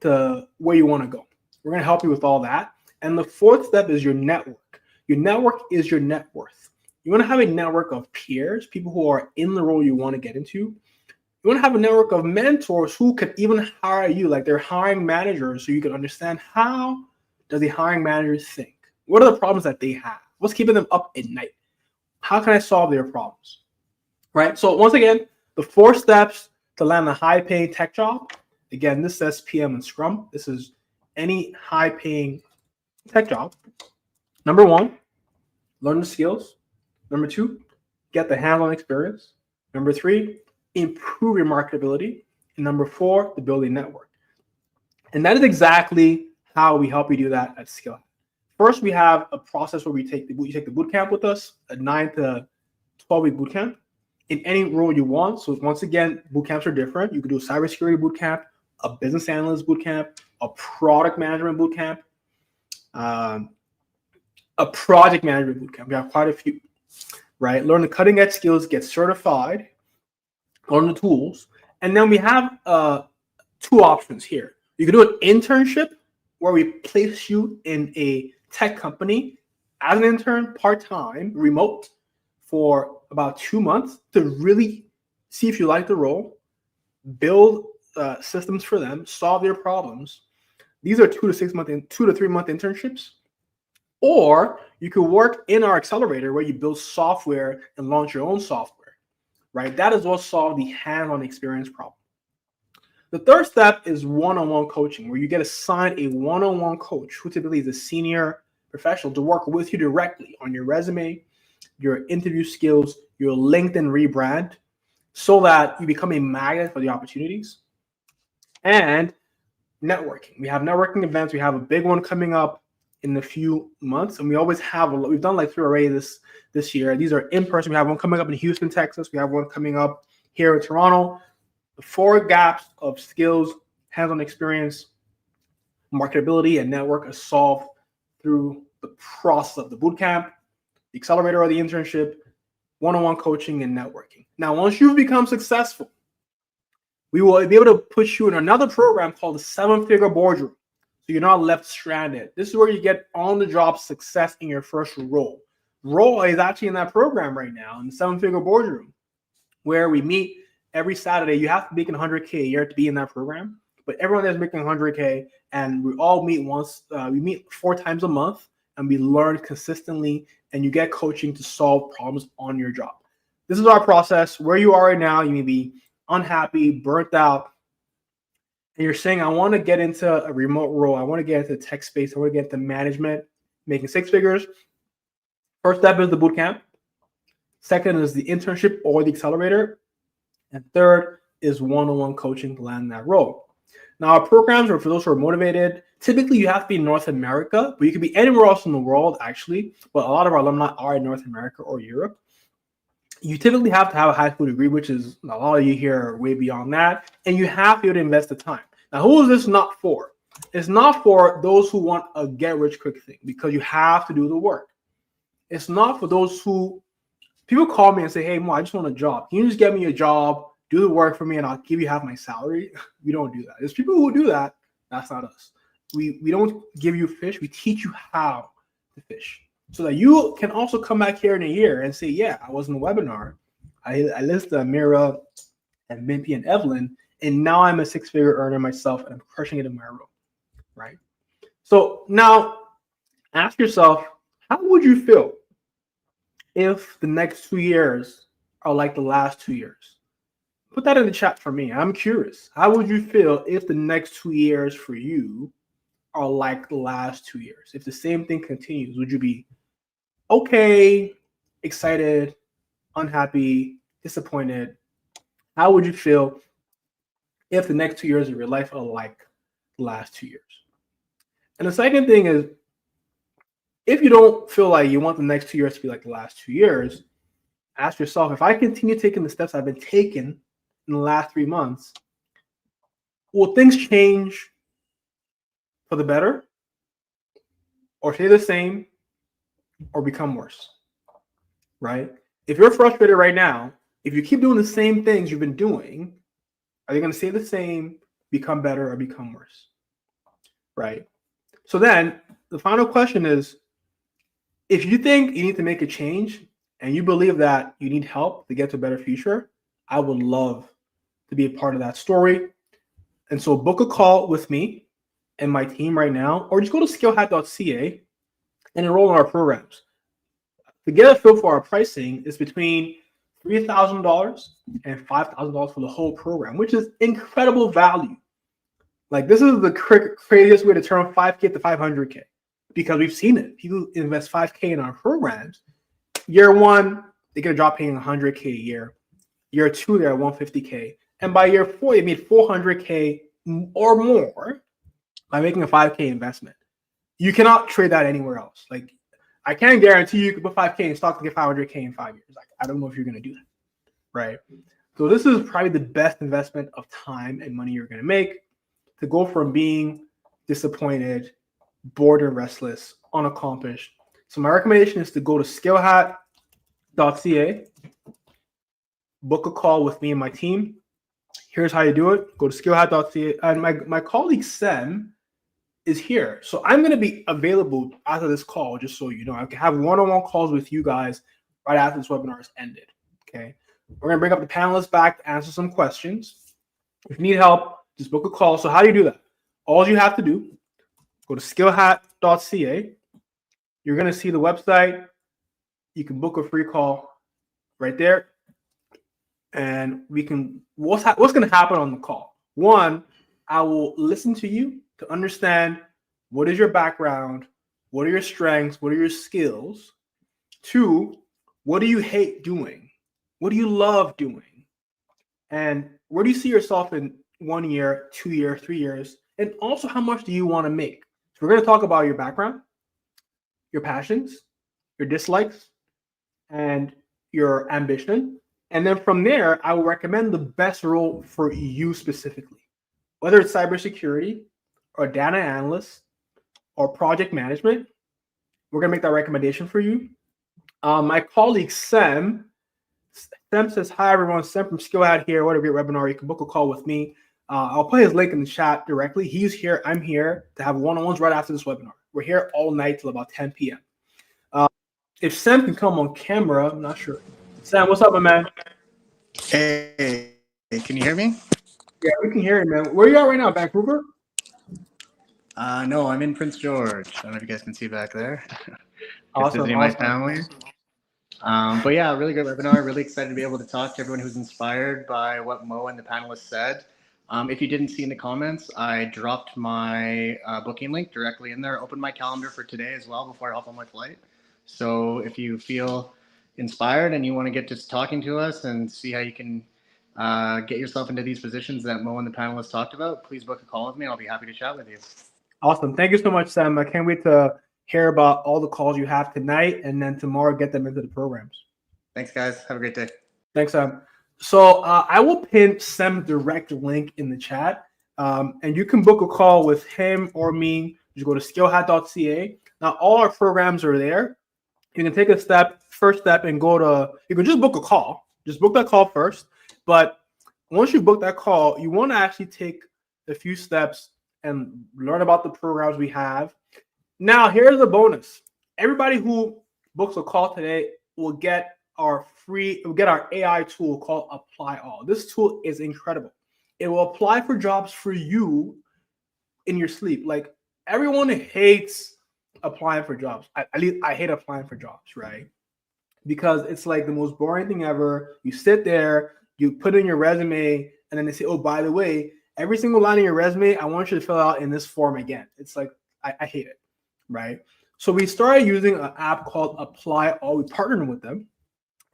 to where you want to go? We're going to help you with all that. And the fourth step is your network. Your network is your net worth. You want to have a network of peers, people who are in the role you want to get into. You want to have a network of mentors who could even hire you, like they're hiring managers, so you can understand how does the hiring manager think? What are the problems that they have? What's keeping them up at night? How can I solve their problems? Right? So once again, the 4 steps to land a high-paying tech job. Again, this says PM and Scrum. This is any high-paying tech job. Number 1, learn the skills. Number 2, get the hands-on experience. Number 3, improve your marketability. And number 4, the building network. And that is exactly how we help you do that at SkillHat. First, we have a process where you take the boot camp with us, a 9 to 12-week boot camp in any role you want. So once again, boot camps are different. You could do a cybersecurity boot camp, a business analyst boot camp, a product management boot camp, a project management boot camp. We have quite a few, right? Learn the cutting edge skills, get certified, learn the tools. And then we have 2 options here. You can do an internship where we place you in a tech company as an intern, part-time, remote, for about 2 months to really see if you like the role, build systems for them, solve their problems. These are 2 to 3 month internships. Or you could work in our accelerator where you build software and launch your own software, right? That is what solves the hands-on experience problem. The third step is one-on-one coaching, where you get assigned a one-on-one coach who typically is a senior professional to work with you directly on your resume, your interview skills, your LinkedIn rebrand, so that you become a magnet for the opportunities. And networking. We have networking events. We have a big one coming up in a few months, and we always have we've done like 3 already this year. These are in person. We have one coming up in Houston, Texas. We have one coming up here in Toronto. The 4 gaps of skills, hands-on experience, marketability, and network are solved through the process of the bootcamp, the accelerator or the internship, one-on-one coaching, and networking. Now, once you've become successful, we will be able to put you in another program called the 7-Figure Boardroom, so you're not left stranded. This is where you get on-the-job success in your first role. Roy is actually in that program right now, in the 7-Figure Boardroom, where we meet every Saturday. You have to make 100K a year to be in that program, but everyone there's making 100K, and we all meet once. We meet 4 times a month, and we learn consistently, and you get coaching to solve problems on your job. This is our process. Where you are right now, you may be unhappy, burnt out, and you're saying, I want to get into a remote role. I want to get into tech space. I want to get into management, making 6 figures. First step is the bootcamp. Second is the internship or the accelerator. And third is one-on-one coaching to land that role. Now, our programs are for those who are motivated. Typically, you have to be in North America, but you can be anywhere else in the world, actually. But a lot of our alumni are in North America or Europe. you typically have to have a high school degree, which is a lot of you here are way beyond that, and you have to be able to invest the time. Now, who is this not for? It's not for those who want a get-rich-quick thing, because you have to do the work. It's not for those who, people call me and say, hey, Mo, I just want a job. Can you just get me a job, do the work for me, and I'll give you half my salary? We don't do that. There's people who do that. That's not us. We don't give you fish. We teach you how to fish, so that you can also come back here in a year and say, yeah, I was in a webinar. I listed Amira and Mimpy and Evelyn, and now I'm a six-figure earner myself, and I'm crushing it in my role, right? So now ask yourself, how would you feel if the next 2 years are like the last 2 years? Put that in the chat for me. I'm curious. How would you feel if the next 2 years for you are like the last 2 years? If the same thing continues, would you be okay, excited, unhappy, disappointed? How would you feel if the next 2 years of your life are like the last 2 years? And the second thing is, if you don't feel like you want the next 2 years to be like the last 2 years, ask yourself, if I continue taking the steps I've been taking in the last 3 months, will things change for the better, or stay the same, or become worse, right? If you're frustrated right now, if you keep doing the same things you've been doing, are they going to stay the same, become better, or become worse, right? So then the final question is, if you think you need to make a change and you believe that you need help to get to a better future, I would love to be a part of that story. And so book a call with me and my team right now, or just go to skillhat.ca and enroll in our programs. To get a feel for our pricing is between $3,000 and $5,000 for the whole program, which is incredible value. Like, this is the craziest way to turn 5K to 500K, because we've seen it. People invest 5K in our programs. Year one, they get a job paying 100K a year. Year two, they're at 150K. And by year four, they made 400K or more by making a 5K investment. You cannot trade that anywhere else. Like, I can't guarantee you could put 5K in stock to get 500K in 5 years. Like, I don't know if you're going to do that, right? So this is probably the best investment of time and money you're going to make, to go from being disappointed, bored and restless, unaccomplished. So my recommendation is to go to skillhat.ca, book a call with me and my team. Here's how you do it. Go to skillhat.ca. And my colleague Sam is here. So I'm going to be available after this call, just so you know. I can have one-on-one calls with you guys right after this webinar is ended. Okay. We're going to bring up the panelists back to answer some questions. If you need help, just book a call. So how do you do that? All you have to do, go to skillhat.ca. You're going to see the website. You can book a free call right there. And we can, what's going to happen on the call? One, I will listen to you to understand what is your background, what are your strengths, what are your skills. Two, what do you hate doing? What do you love doing? And where do you see yourself in 1 year, 2 years, 3 years? And also, how much do you want to make? So we're going to talk about your background, your passions, your dislikes, and your ambition. And then from there, I will recommend the best role for you specifically, whether it's cybersecurity or data analyst or project management. We're going to make that recommendation for you. My colleague Sam says, hi, everyone. Sam from SkillHat here. What a great webinar. You can book a call with me. I'll put his link in the chat directly. He's here. I'm here to have one-on-ones right after this webinar. We're here all night till about 10 p.m. If Sam can come on camera, I'm not sure. Sam, what's up, my man? Hey, can you hear me? Yeah, we can hear you, man. Where are you at right now, Vancouver? No, I'm in Prince George. I don't know if you guys can see back there. Awesome, visiting my family. But yeah, really good webinar. Really excited to be able to talk to everyone who's inspired by what Mo and the panelists said. If you didn't see in the comments, I dropped my booking link directly in there. Opened my calendar for today as well before I hop on my flight. So if you feel inspired and you want to get just talking to us and see how you can get yourself into these positions that Mo and the panelists talked about, please book a call with me. I'll be happy to chat with you. Awesome. Thank you so much, Sam. I can't wait to hear about all the calls you have tonight, and then tomorrow get them into the programs. Thanks, guys. Have a great day. Thanks, Sam. So I will pin Sam's direct link in the chat, and you can book a call with him or me. Just go to skillhat.ca. Now all our programs are there. You can take a first step, and go to. You can just book a call. Just book that call first. But once you book that call, you want to actually take a few steps and learn about the programs we have. Now, here's a bonus. Everybody who books a call today will get our AI tool called Apply All. This tool is incredible. It will apply for jobs for you in your sleep. Like, everyone hates applying for jobs. At least I hate applying for jobs, right? Because it's like the most boring thing ever. You sit there, you put in your resume, and then they say, oh, by the way, every single line in your resume, I want you to fill out in this form again. It's like, I hate it, right? So we started using an app called Apply All. We partnered with them.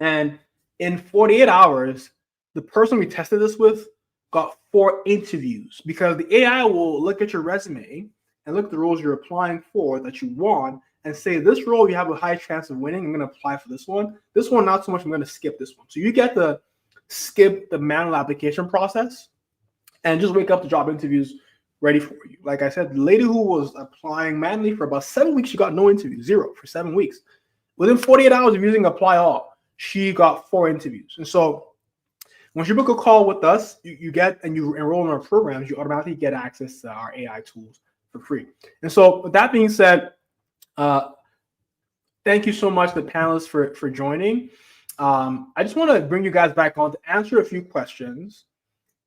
And in 48 hours, the person we tested this with got 4 interviews, because the AI will look at your resume and look at the roles you're applying for that you want and say, this role you have a high chance of winning. I'm going to apply for this one. This one, not so much. I'm going to skip this one. So you get to skip the manual application process and just wake up the job interviews ready for you. Like I said, the lady who was applying manually for about 7 weeks, she got no interview, 0 for 7 weeks. Within 48 hours of using Apply All, she got 4 interviews. And so once you book a call with us, you enroll in our programs, you automatically get access to our AI tools for free. And so with that being said, thank you so much, the panelists, for joining. I just want to bring you guys back on to answer a few questions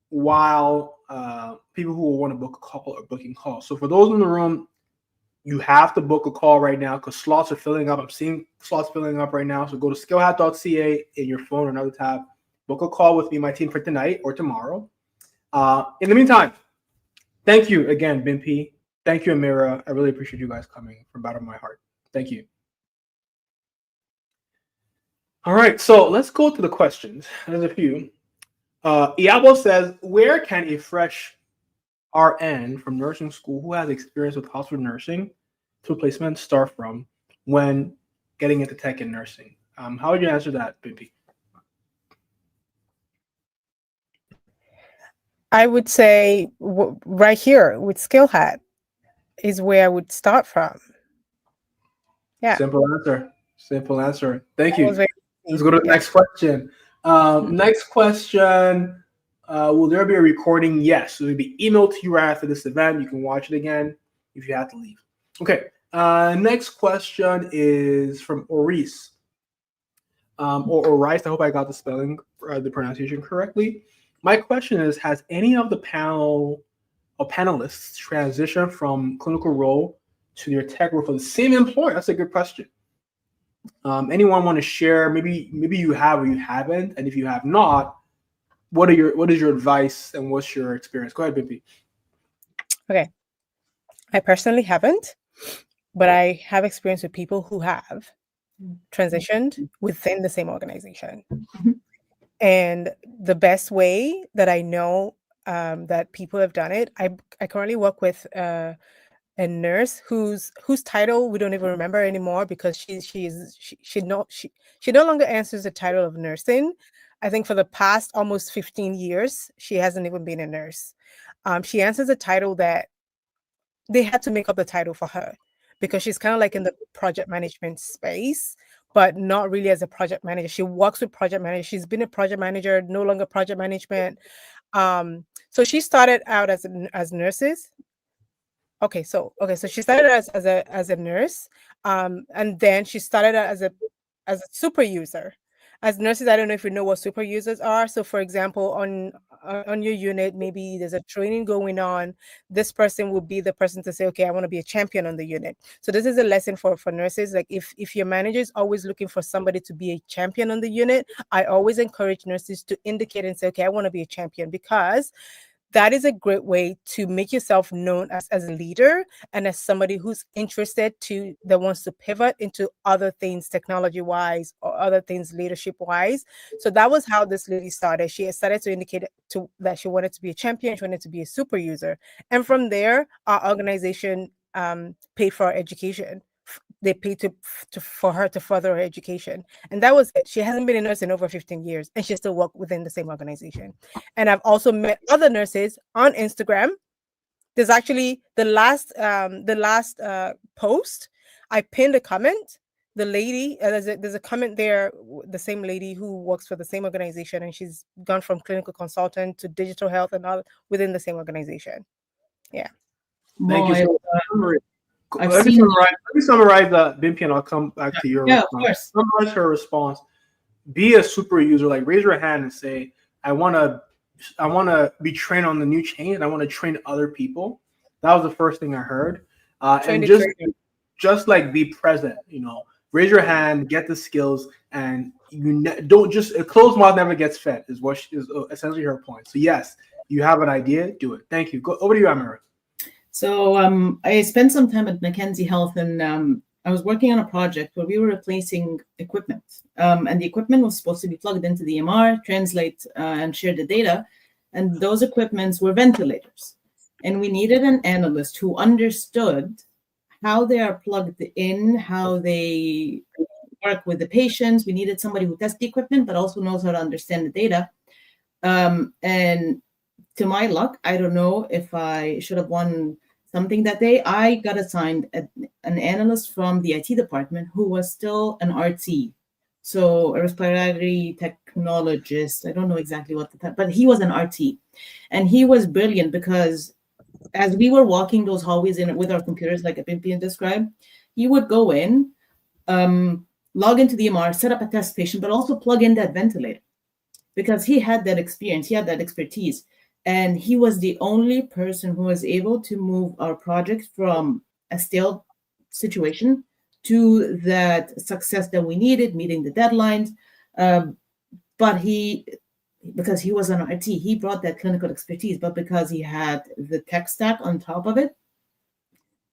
while people who will want to book a call are booking calls. So for those in the room, you have to book a call right now because slots are filling up. I'm seeing slots filling up right now. So go to skillhat.ca in your phone or another tab. Book a call with me and my team for tonight or tomorrow. In the meantime, thank you again, Bimpy. Thank you, Amira. I really appreciate you guys coming from the bottom of my heart. Thank you. All right, so let's go to the questions. There's a few. Iabo says, where can a fresh RN from nursing school who has experience with hospital nursing to placement start from when getting into tech and nursing? How would you answer that, Bimpy? I would say right here with SkillHat is where I would start from. Yeah. Simple answer. Simple answer. Thank you. Let's go to the Yeah. next question. Next question. Will there be a recording? Yes. It will be emailed to you right after this event. You can watch it again if you have to leave. Okay. Next question is from Oris. Or Rice. I hope I got the spelling, the pronunciation correctly. My question is, has any of the panel or panelists transitioned from clinical role to their tech role for the same employer? That's a good question. Anyone want to share? Maybe you have or you haven't, and if you have not, what is your advice and what's your experience? Go ahead, Bimpy. Okay. I personally haven't, but I have experience with people who have transitioned within the same organization. And the best way that I know that people have done it, I currently work with a nurse whose title we don't even remember anymore because she no longer answers the title of nursing. I think for the past almost 15 years, she hasn't even been a nurse. She answers a title that they had to make up the title for her because she's kind of like in the project management space, but not really as a project manager. She works with project managers. She's been a project manager, no longer project management. So she started out as nurses. Okay, so she started as a nurse, and then she started out as a super user. As nurses, I don't know if you know what super users are. So, for example, on your unit, maybe there's a training going on. This person will be the person to say, okay, I want to be a champion on the unit. So this is a lesson for nurses. Like if your manager is always looking for somebody to be a champion on the unit, I always encourage nurses to indicate and say, okay, I want to be a champion, because that is a great way to make yourself known as a leader and as somebody who's interested that wants to pivot into other things technology wise or other things leadership wise. So that was how this lady started. She started to indicate that she wanted to be a champion. She wanted to be a super user. And from there, our organization paid for our education they pay for her to further her education. And that was it. She hasn't been a nurse in over 15 years, and she still works within the same organization. And I've also met other nurses on Instagram. There's actually the last post, I pinned a comment. The lady, there's a comment there, the same lady who works for the same organization, and she's gone from clinical consultant to digital health and all within the same organization. Yeah. Thank you so much. I've Let me summarize Bimpi, and I'll come back to your response. Of course. Summarize her response. Be a super user. Like, raise your hand and say, I want to be trained on the new change, and I want to train other people. That was the first thing I heard. And just like be present. Raise your hand, get the skills, and don't just a closed mouth never gets fed. Is essentially her point. So yes, you have an idea, do it. Thank you. Go over to you, Amira. So I spent some time at Mackenzie Health, and I was working on a project where we were replacing equipment. And the equipment was supposed to be plugged into the EMR, translate and share the data. And those equipments were ventilators. And we needed an analyst who understood how they are plugged in, how they work with the patients. We needed somebody who tests the equipment, but also knows how to understand the data. And to my luck, I don't know if I should have won something that day. I got assigned an analyst from the IT department who was still an RT. So a respiratory technologist. I don't know exactly what but he was an RT. And he was brilliant because as we were walking those hallways in with our computers, like Bimpi described, he would go in, log into the EMR, set up a test patient, but also plug in that ventilator because he had that experience, he had that expertise. And he was the only person who was able to move our project from a stale situation to that success that we needed, meeting the deadlines. But because he was an RT, he brought that clinical expertise, but because he had the tech stack on top of it,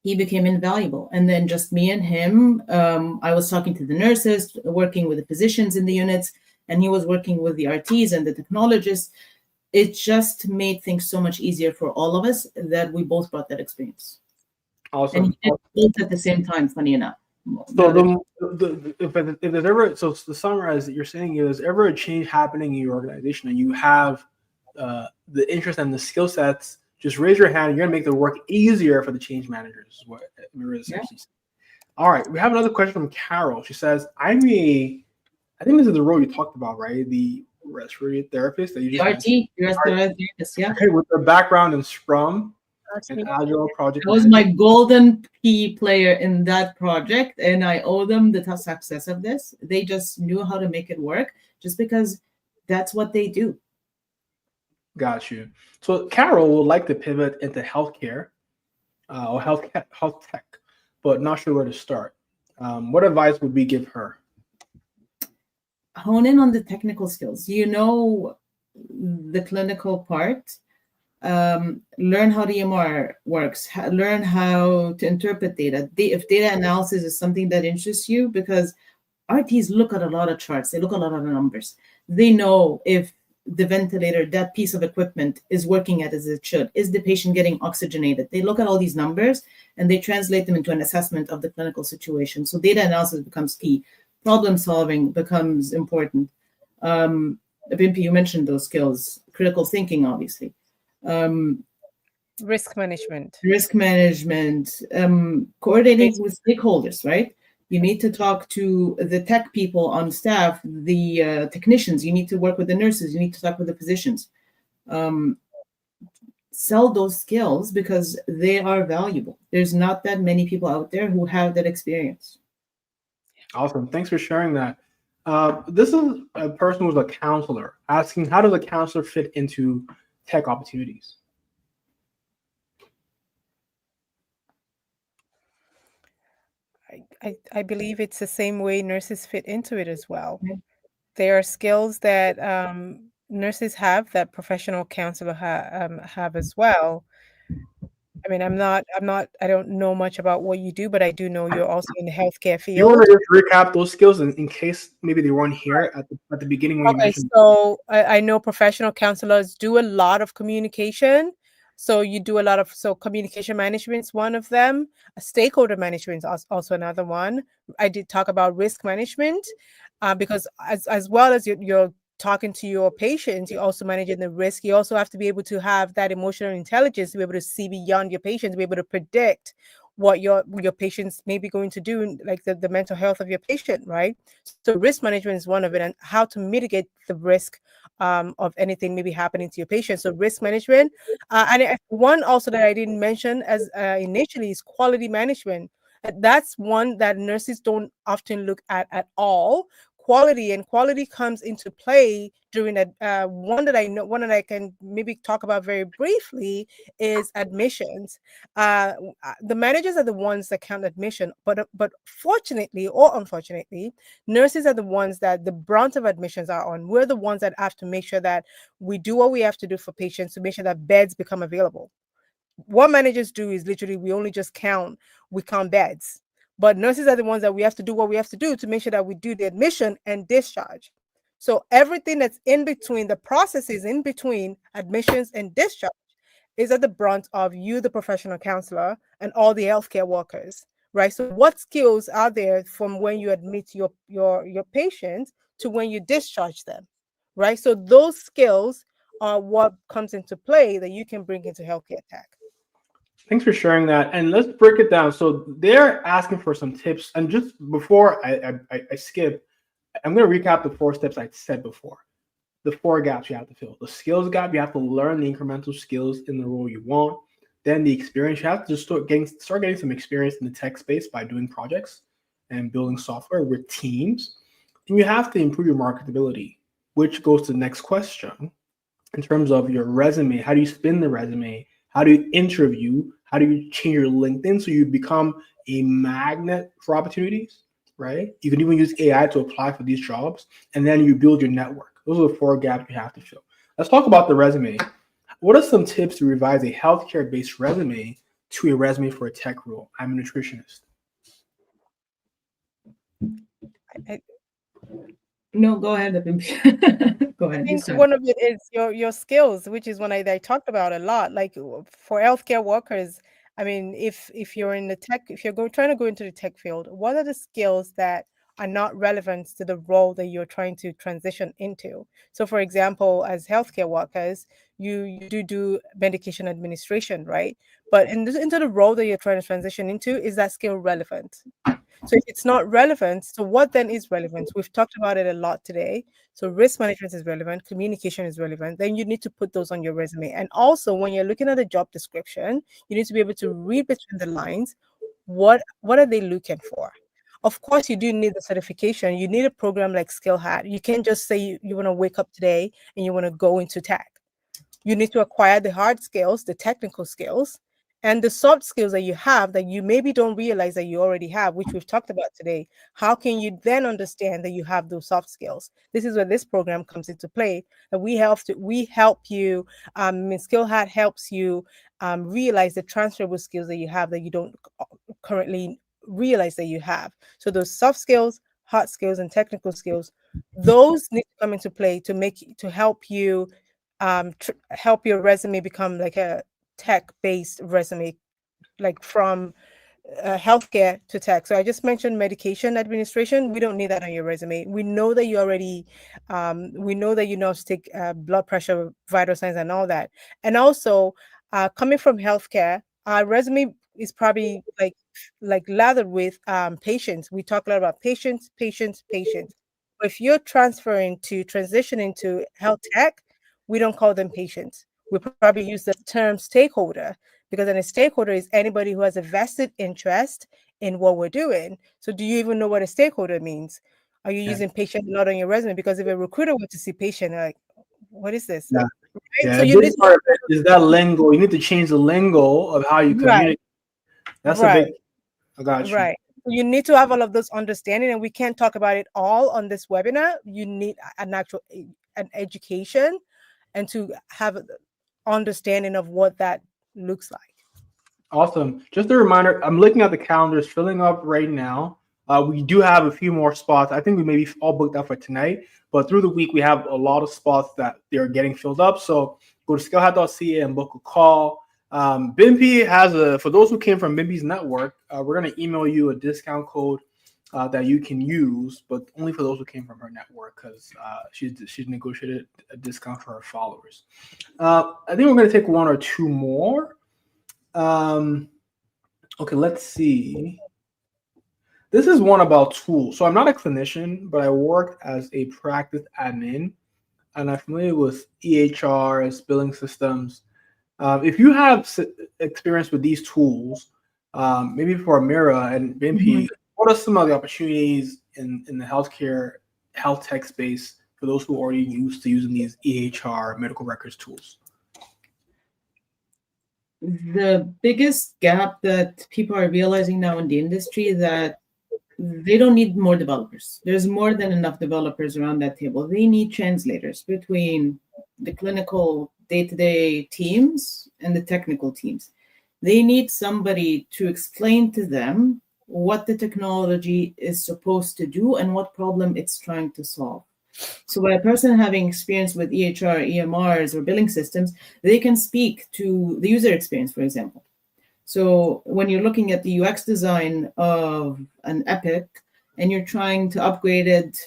he became invaluable. And then just me and him, I was talking to the nurses, working with the physicians in the units, and he was working with the RTs and the technologists. It just made things so much easier for all of us that we both brought that experience. Awesome. And he did both at the same time, funny enough. So if there's ever, so to summarize, that you're saying there's ever a change happening in your organization and you have the interest and the skill sets, just raise your hand. You're gonna make the work easier for the change managers. Is what Amira essentially said. All right, we have another question from Carol. She says, I think this is the role you talked about, right? The respiratory therapist that you just RT, respiratory therapist, yeah. Okay, with their background in Scrum and Agile project. I was my golden key player in that project, and I owe them the success of this. They just knew how to make it work, just because that's what they do. Got you. So Carol would like to pivot into healthcare or health tech, but not sure where to start. What advice would we give her? Hone in on the technical skills. The clinical part. Learn how the EMR works. Learn how to interpret data. If data analysis is something that interests you, because RTs look at a lot of charts. They look at a lot of numbers. They know if the ventilator, that piece of equipment, is working as it should. Is the patient getting oxygenated? They look at all these numbers and they translate them into an assessment of the clinical situation. So data analysis becomes key. Problem solving becomes important. Bimpi, you mentioned those skills. Critical thinking, obviously. Risk management, coordinating with stakeholders, right? You need to talk to the tech people on staff, the technicians. You need to work with the nurses. You need to talk with the physicians. Sell those skills because they are valuable. There's not that many people out there who have that experience. Awesome. Thanks for sharing that. This is a person who's a counselor asking, how does a counselor fit into tech opportunities? I believe it's the same way nurses fit into it as well. There are skills that nurses have that professional counselor have as well. I mean, I don't know much about what you do, but I do know you're also in the healthcare field. You want to just recap those skills in case maybe they weren't here at the beginning when you mentioned. So I know professional counselors do a lot of communication. So you do a lot of, so communication management is one of them. Stakeholder management is also another one. I did talk about risk management, because as well as you're talking to your patients, you're also managing the risk. You also have to be able to have that emotional intelligence to be able to see beyond your patients, be able to predict what your patients may be going to do, like the mental health of your patient, right? So risk management is one of it, and how to mitigate the risk of anything maybe happening to your patient. So risk management, one also that I didn't mention as initially is quality management. That's one that nurses don't often look at all. Quality comes into play during that. One that I can maybe talk about very briefly is admissions. The managers are the ones that count admission, but fortunately or unfortunately, nurses are the ones that the brunt of admissions are on. We're the ones that have to make sure that we do what we have to do for patients to make sure that beds become available. What managers do is literally we count beds, but nurses are the ones that we have to do what we have to do to make sure that we do the admission and discharge. So everything that's in between, the processes in between admissions and discharge, is at the brunt of you, the professional counselor, and all the healthcare workers, right? So what skills are there from when you admit your patients to when you discharge them, right? So those skills are what comes into play that you can bring into healthcare tech. Thanks for sharing that. And let's break it down. So they're asking for some tips. And just before I skip, I'm going to recap the 4 steps I said before. The 4 gaps you have to fill. The skills gap, you have to learn the incremental skills in the role you want. Then the experience, you have to just start getting some experience in the tech space by doing projects and building software with teams. And you have to improve your marketability, which goes to the next question. In terms of your resume, how do you spin the resume? How do you interview? How do you change your LinkedIn so you become a magnet for opportunities, right? You can even use AI to apply for these jobs, and then you build your network. Those are the 4 gaps you have to fill. Let's talk about the resume. What are some tips to revise a healthcare-based resume to a resume for a tech role? I'm a nutritionist. No, go ahead. Go I ahead. think one of it is your skills, which is one I talked about a lot. Like for healthcare workers, I mean, if you're in the tech, if you're trying to go into the tech field, what are the skills that are not relevant to the role that you're trying to transition into? So, for example, as healthcare workers, you do medication administration, right? But into the role that you're trying to transition into, is that skill relevant? So if it's not relevant, so what then is relevant? We've talked about it a lot today. So risk management is relevant, communication is relevant. Then you need to put those on your resume. And also when you're looking at a job description, you need to be able to read between the lines. What are they looking for? Of course, you do need the certification. You need a program like Skill Hat. You can't just say you want to wake up today and you want to go into tech. You need to acquire the hard skills, the technical skills, and the soft skills that you have that you maybe don't realize that you already have, which we've talked about today. How can you then understand that you have those soft skills? This is where this program comes into play. That we help you. Skill Hat helps you realize the transferable skills that you have that you don't currently realize that you have. So those soft skills, hard skills, and technical skills, those need to come into play to help you help your resume become like a tech-based resume, like from healthcare to tech. So I just mentioned medication administration. We don't need that on your resume. We know that you already, we know that you know how to take blood pressure, vital signs, and all that. And also, coming from healthcare, our resume is probably like lathered with patients. We talk a lot about patients. But if you're transitioning to health tech, we don't call them patients. We probably use the term stakeholder, because then a stakeholder is anybody who has a vested interest in what we're doing. So do you even know what a stakeholder means? Are you using patient a lot on your resume? Because if a recruiter were to see patient, they're like, what is this? Yeah. Right? Yeah, So a you big part of it is that lingo. You need to change the lingo of how you communicate. That's a big. I got you. Right. You need to have all of those understanding, and we can't talk about it all on this webinar. You need an education and to have an understanding of what that looks like. Awesome. Just a reminder, I'm looking at the calendars filling up right now. We do have a few more spots. I think we may be all booked up for tonight, but through the week, we have a lot of spots that they're getting filled up. So go to skillhat.ca and book a call. Bimpy has for those who came from Bimpy's network, we're going to email you a discount code that you can use, but only for those who came from her network, because she's negotiated a discount for her followers. I think we're going to take one or two more. Okay, let's see. This is one about tools. So I'm not a clinician, but I worked as a practice admin, and I'm familiar with EHRs, billing systems. If you have experience with these tools, maybe for Amira and Bimpy, what are some of the opportunities in the health tech space for those who are already used to using these EHR medical records tools? The biggest gap that people are realizing now in the industry is that they don't need more developers. There's more than enough developers around that table. They need translators between the clinical day-to-day teams and the technical teams. They need somebody to explain to them what the technology is supposed to do and what problem it's trying to solve. So by a person having experience with EHR, EMRs, or billing systems, they can speak to the user experience, for example. So when you're looking at the UX design of an Epic and you're trying to upgrade it,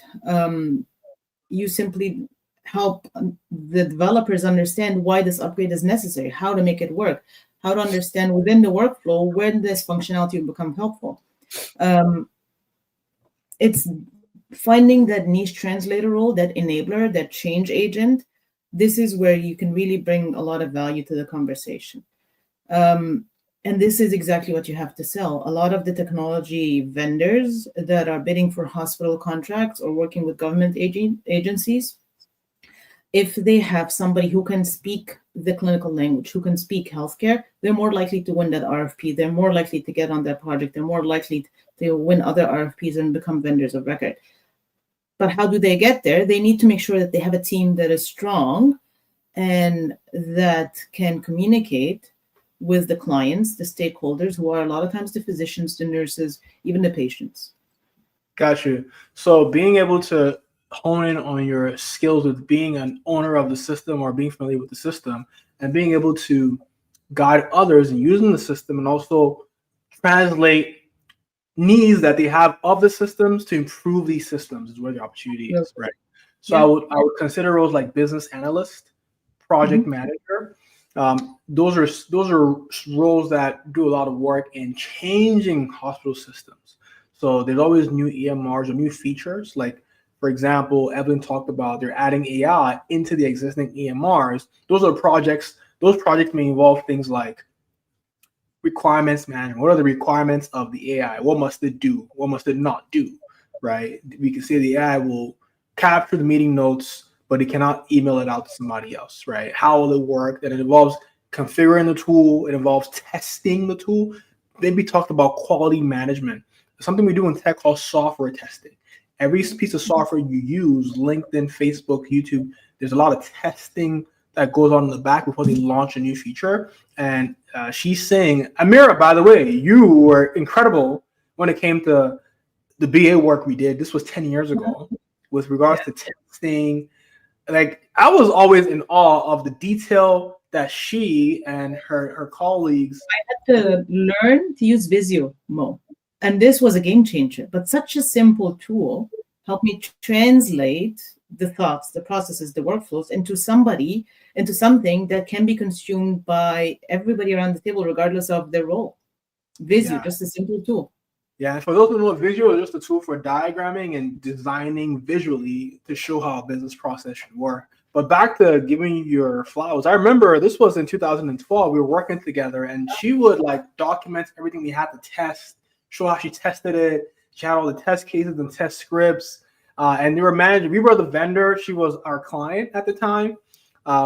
you simply help the developers understand why this upgrade is necessary, how to make it work, how to understand within the workflow when this functionality will become helpful. It's finding that niche translator role, that enabler, that change agent. This is where you can really bring a lot of value to the conversation. And this is exactly what you have to sell. A lot of the technology vendors that are bidding for hospital contracts or working with government agencies, if they have somebody who can speak the clinical language, who can speak healthcare, they're more likely to win that RFP. They're more likely to get on that project. They're more likely to win other RFPs and become vendors of record. But how do they get there? They need to make sure that they have a team that is strong and that can communicate with the clients, the stakeholders, who are a lot of times the physicians, the nurses, even the patients. Got you. So being able to hone in on your skills with being an owner of the system or being familiar with the system and being able to guide others in using the system and also translate needs that they have of the systems to improve these systems is where the opportunity is, right? So I would consider roles like business analyst, project manager. Those are roles that do a lot of work in changing hospital systems. So there's always new EMRs or new features. Like, for example, Evelyn talked about they're adding AI into the existing EMRs. Those projects may involve things like requirements management. What are the requirements of the AI? What must it do? What must it not do? Right? We can say the AI will capture the meeting notes, but it cannot email it out to somebody else, right? How will it work? And it involves configuring the tool. It involves testing the tool. Then we talked about quality management, something we do in tech called software testing. Every piece of software you use, LinkedIn, Facebook, YouTube, there's a lot of testing that goes on in the back before they launch a new feature. And she's saying, Amira, by the way, you were incredible when it came to the BA work we did. This was 10 years ago with regards to testing. Like, I was always in awe of the detail that she and her colleagues. I had to learn to use Visio, Mo. And this was a game changer. But such a simple tool helped me translate the thoughts, the processes, the workflows into something that can be consumed by everybody around the table, regardless of their role. Visio, just a simple tool. Yeah, and for those who know, Visio is just a tool for diagramming and designing visually to show how a business process should work. But back to giving you your flowers, I remember this was in 2012. We were working together, and she would like document everything we had to test, show how she tested it. She had all the test cases and test scripts, and they were managing. We were the vendor. She was our client at the time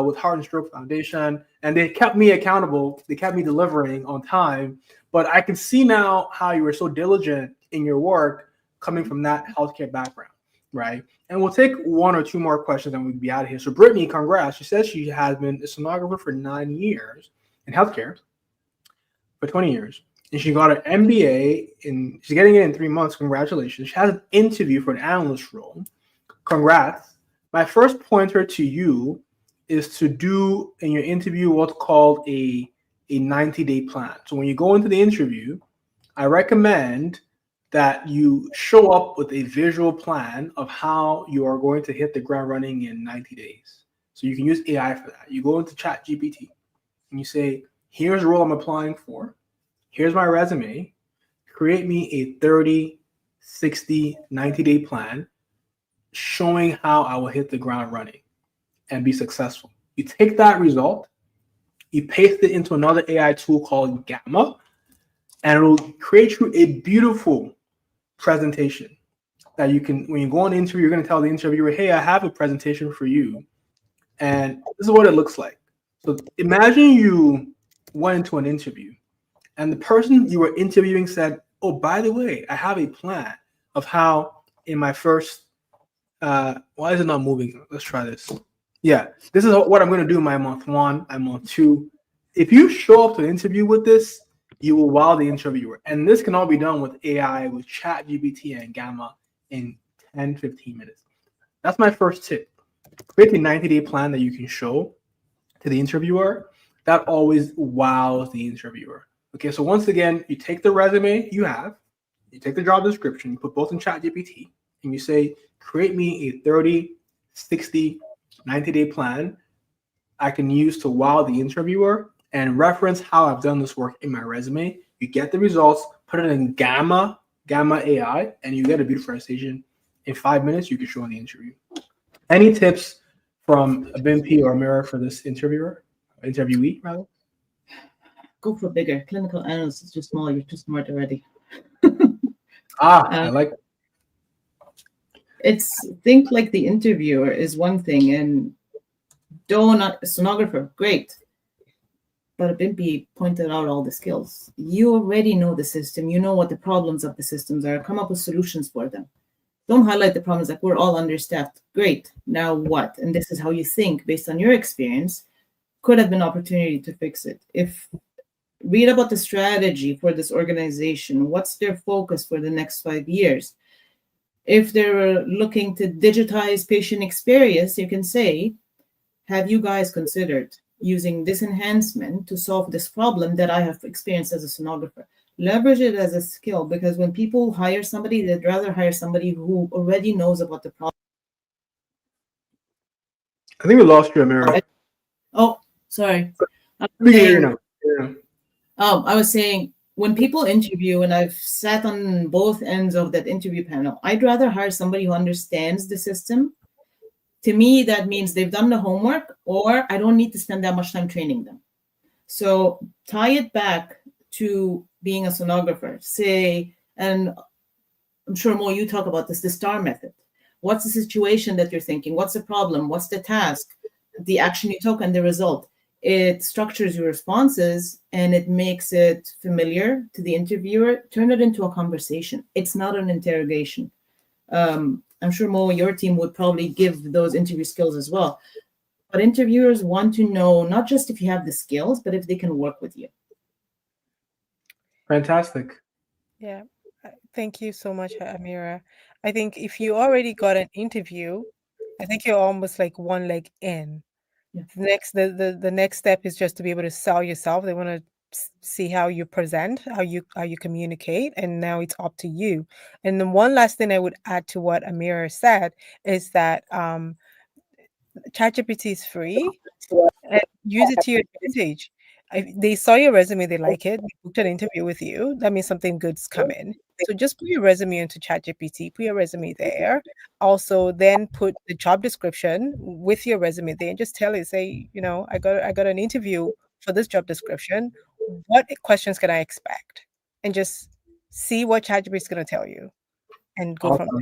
with Heart and Stroke Foundation, and they kept me accountable. They kept me delivering on time. But I can see now how you were so diligent in your work coming from that healthcare background, right? And we'll take one or two more questions and we'll be out of here. So Brittany, congrats. She says she has been a sonographer for 9 years in healthcare, for 20 years. And she got an MBA, and she's getting it in 3 months. Congratulations. She has an interview for an analyst role. Congrats. My first pointer to you is to do in your interview what's called a a 90-day plan. So when you go into the interview, I recommend that you show up with a visual plan of how you are going to hit the ground running in 90 days. So you can use AI for that. You go into ChatGPT and you say, here's the role I'm applying for. Here's my resume. Create me a 30, 60, 90-day plan showing how I will hit the ground running and be successful. You take that result, you paste it into another AI tool called Gamma, and it will create you a beautiful presentation that you can, when you go on the interview, you're going to tell the interviewer, hey, I have a presentation for you. And this is what it looks like. So imagine you went into an interview and the person you were interviewing said, oh, by the way, I have a plan of how in my first, why is it not moving? Let's try this. Yeah, this is what I'm going to do in my month 1, my month 2. If you show up to the interview with this, you will wow the interviewer. And this can all be done with AI, with ChatGPT and Gamma in 10, 15 minutes. That's my first tip. Create a 90-day plan that you can show to the interviewer. That always wows the interviewer. Okay, so once again, you take the resume you have, you take the job description, you put both in ChatGPT, and you say, create me a 30, 60, 90-day plan I can use to wow the interviewer and reference how I've done this work in my resume. You get the results, put it in Gamma AI, and you get a beautiful presentation. In 5 minutes, you can show in the interview. Any tips from Bimpi or Amira for this interviewee, rather? Go for bigger. Clinical analyst is too small. You're too smart already. I like. It's think like the interviewer is one thing, and not a sonographer, great. But Bimpi pointed out all the skills. You already know the system. You know what the problems of the systems are. Come up with solutions for them. Don't highlight the problems like we're all understaffed. Great. Now what? And this is how you think based on your experience. Could have been opportunity to fix it. Read about the strategy for this organization. What's their focus for the next 5 years? If they're looking to digitize patient experience, you can say, have you guys considered using this enhancement to solve this problem that I have experienced as a sonographer? Leverage it as a skill, because when people hire somebody, they'd rather hire somebody who already knows about the problem. I think we lost you, Amira. Oh, sorry. I was saying, when people interview, and I've sat on both ends of that interview panel, I'd rather hire somebody who understands the system. To me, that means they've done the homework, or I don't need to spend that much time training them. So tie it back to being a sonographer. Say, and I'm sure Mo, you talk about this, the STAR method. What's the situation that you're thinking? What's the problem? What's the task? The action you took and the result. It structures your responses and it makes it familiar to the interviewer. Turn it into a conversation. It's not an interrogation. I'm sure Mo, your team would probably give those interview skills as well. But interviewers want to know not just if you have the skills, but if they can work with you. Fantastic. Yeah. Thank you so much, Amira. I think if you already got an interview, I think you're almost like one leg in. Yeah. The next step is just to be able to sell yourself. They want to see how you present, how you communicate, and now it's up to you. And then one last thing I would add to what Amira said is that ChatGPT is free, and use it to your advantage. They saw your resume, they like it, they booked an interview with you. That means something good's come in. So just put your resume into ChatGPT, put your resume there. Also, then put the job description with your resume there, and just tell it, say, I got an interview for this job description. What questions can I expect? And just see what ChatGPT is going to tell you, and go from there.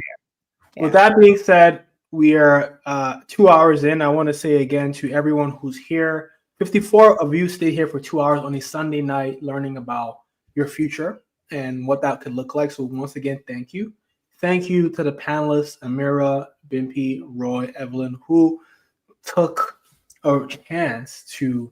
Yeah. With that being said, we are 2 hours in. I want to say again to everyone who's here, 54 of you stay here for 2 hours on a Sunday night learning about your future and what that could look like. So once again, thank you. Thank you to the panelists, Amira, Bimpi, Roy, Evelyn, who took a chance to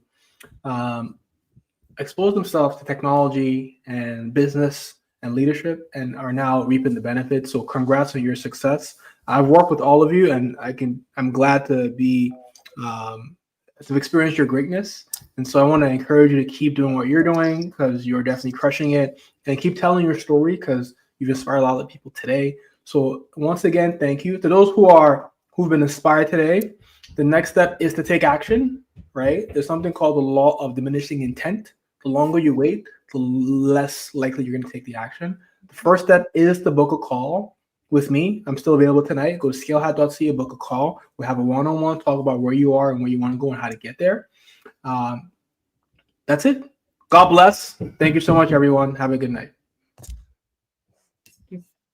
expose themselves to technology and business and leadership and are now reaping the benefits. So congrats on your success. I've worked with all of you, and I'm glad to be have experienced your greatness. And so I want to encourage you to keep doing what you're doing because you're definitely crushing it, and keep telling your story because you've inspired a lot of people today. So once again, thank you to those who've been inspired today. The next step is to take action, right? There's something called the law of diminishing intent. The longer you wait, the less likely you're going to take the action. The first step is to book a call with me. I'm still available tonight. Go to scalehat.ca, book a call. We'll have a one-on-one talk about where you are and where you want to go and how to get there. That's it. God bless. Thank you so much, everyone. Have a good night.